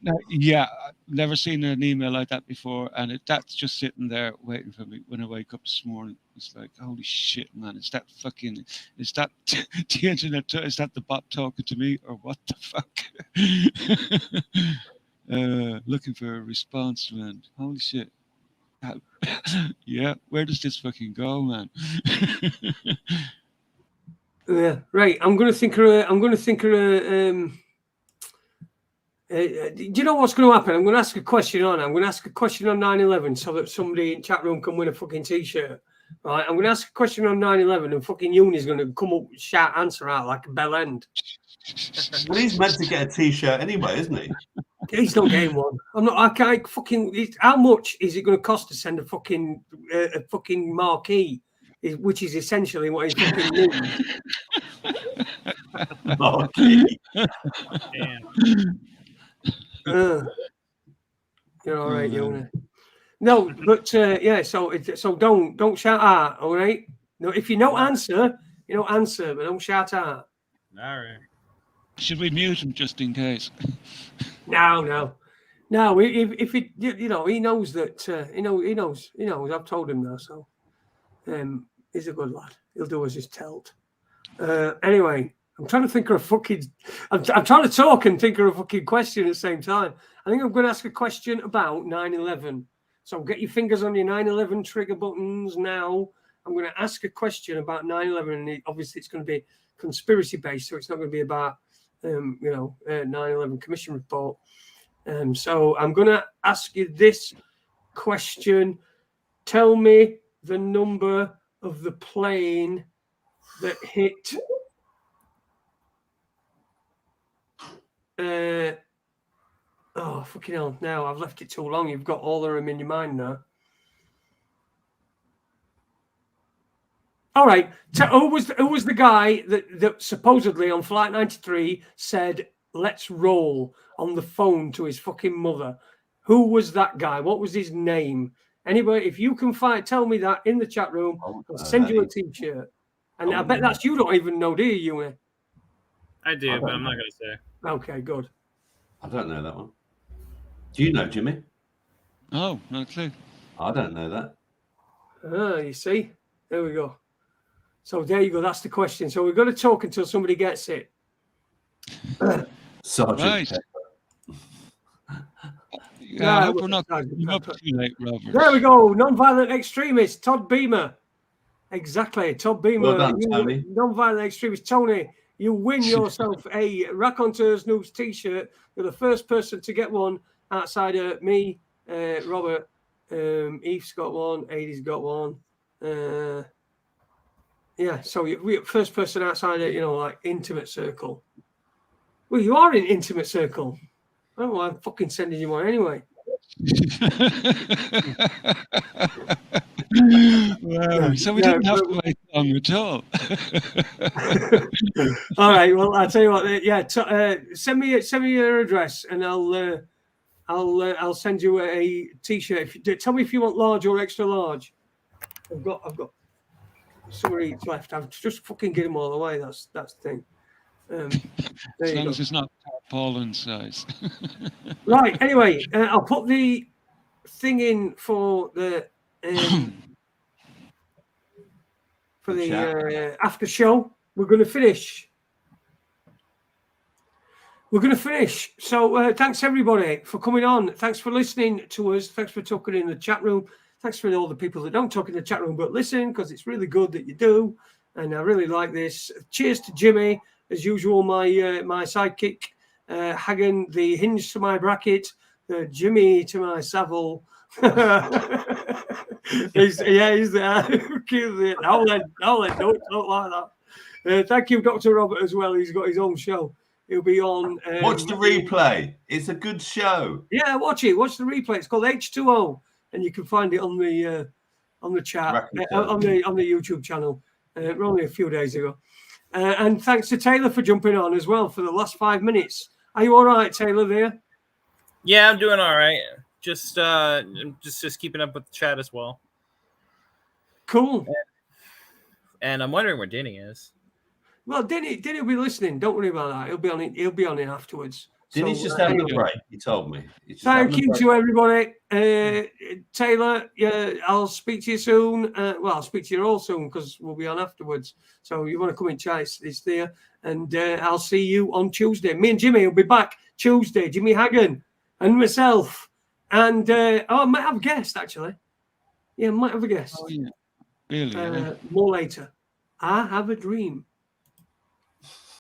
Now, yeah, I've never seen an email like that before, and that's just sitting there waiting for me when I wake up this morning. It's like, holy shit, man! Is that the internet? Is that the bot talking to me, or what the fuck? Looking for a response, man. Holy shit! Yeah, where does this fucking go, man? Yeah, right. I'm going to think of do you know what's going to happen? I'm going to ask a question on. I'm going to ask a question on 9/11 so that somebody in chat room can win a fucking t-shirt. Right? I'm going to ask a question on 9/11 and fucking Uni's going to come up, shout answer out like a bell end. Well, he's meant to get a t-shirt anyway, isn't he? He's not getting one. I'm not. I can't fucking. How much is it going to cost to send a fucking marquee, which is essentially what he fucking needs? Marquee. You're all right, Uni. No, but yeah. So don't shout out. All right. No, if you don't answer, but don't shout out. All right. Should we mute him just in case? No. If he, he knows that. He knows. I've told him now. So, he's a good lad. He'll do as he's told. Anyway, I'm trying to think of a fucking. I'm trying to talk and think of a fucking question at the same time. I think I'm going to ask a question about 9/11. So get your fingers on your 9/11 trigger buttons now. I'm going to ask a question about 9/11, and obviously it's going to be conspiracy based, so it's not going to be about 9/11 Commission report. So I'm going to ask you this question. Tell me the number of the plane that hit oh, fucking hell. Now I've left it too long. You've got all of them in your mind now. All right. So who was the guy that supposedly on Flight 93 said, "Let's roll" on the phone to his fucking mother? Who was that guy? What was his name? Anybody, if you can tell me that in the chat room, I'll send you a t-shirt. And I bet that's you don't even know, do you, Ewan? I do, but I'm not going to say. Okay, good. I don't know that one. Do you know, Jimmy? Oh, no clue. I don't know that. You see? There we go. So there you go. That's the question. So we've got to talk until somebody gets it. Sergeant Right. I hope we're not coming up too late, Robert. There we go. Non-violent extremist, Todd Beamer. Exactly. Todd Beamer. Well done, Tony. Non-violent extremist. Tony, you win yourself a Raconteurs Noobs t-shirt. You're the first person to get one outside of me, Robert. Eve's got one. Adie's got one. Yeah, so you're first person outside of, like intimate circle. Well, you are in intimate circle. I don't know why I'm fucking sending you one anyway. Wow. So we didn't have to wait long at all. All right. Well, I'll tell you what. Yeah, send me your address, and I'll send you a t-shirt. Tell me if you want large or extra large. I've got some of each left. I've just fucking get them all away. That's the thing. As long as it's not Poland size. Right. Anyway, I'll put the thing in for the after show. We're going to finish. So thanks everybody for coming on. Thanks for listening to us. Thanks for talking in the chat room. Thanks for all the people that don't talk in the chat room but listen, because it's really good that you do, and I really like this. Cheers to Jimmy, as usual. My sidekick, Hagen, the hinge to my bracket, Jimmy to my Savile. he's there. No, don't talk like that. Thank you, Dr. Robert, as well. He's got his own show. He'll be on. Watch the replay. It's a good show. Yeah, watch it. Watch the replay. It's called H2O, and you can find it on the chat on the YouTube channel. Only a few days ago. And thanks to Taylor for jumping on as well for the last 5 minutes. Are you all right, Taylor? There? Yeah, I'm doing all right. Just keeping up with the chat as well. Cool. And I'm wondering where Denny is. Well, Denny will be listening. Don't worry about that. He'll be on it afterwards. Denny's just having a break. He told me. Thank you to everybody. Taylor, I'll speak to you soon. I'll speak to you all soon because we'll be on afterwards. So you want to come in, chat? It's there. And I'll see you on Tuesday. Me and Jimmy will be back Tuesday. Jimmy Hagen and myself. And I might have a guest, actually. Yeah, I might have a guest. Oh, yeah. Really? More later. I have a dream.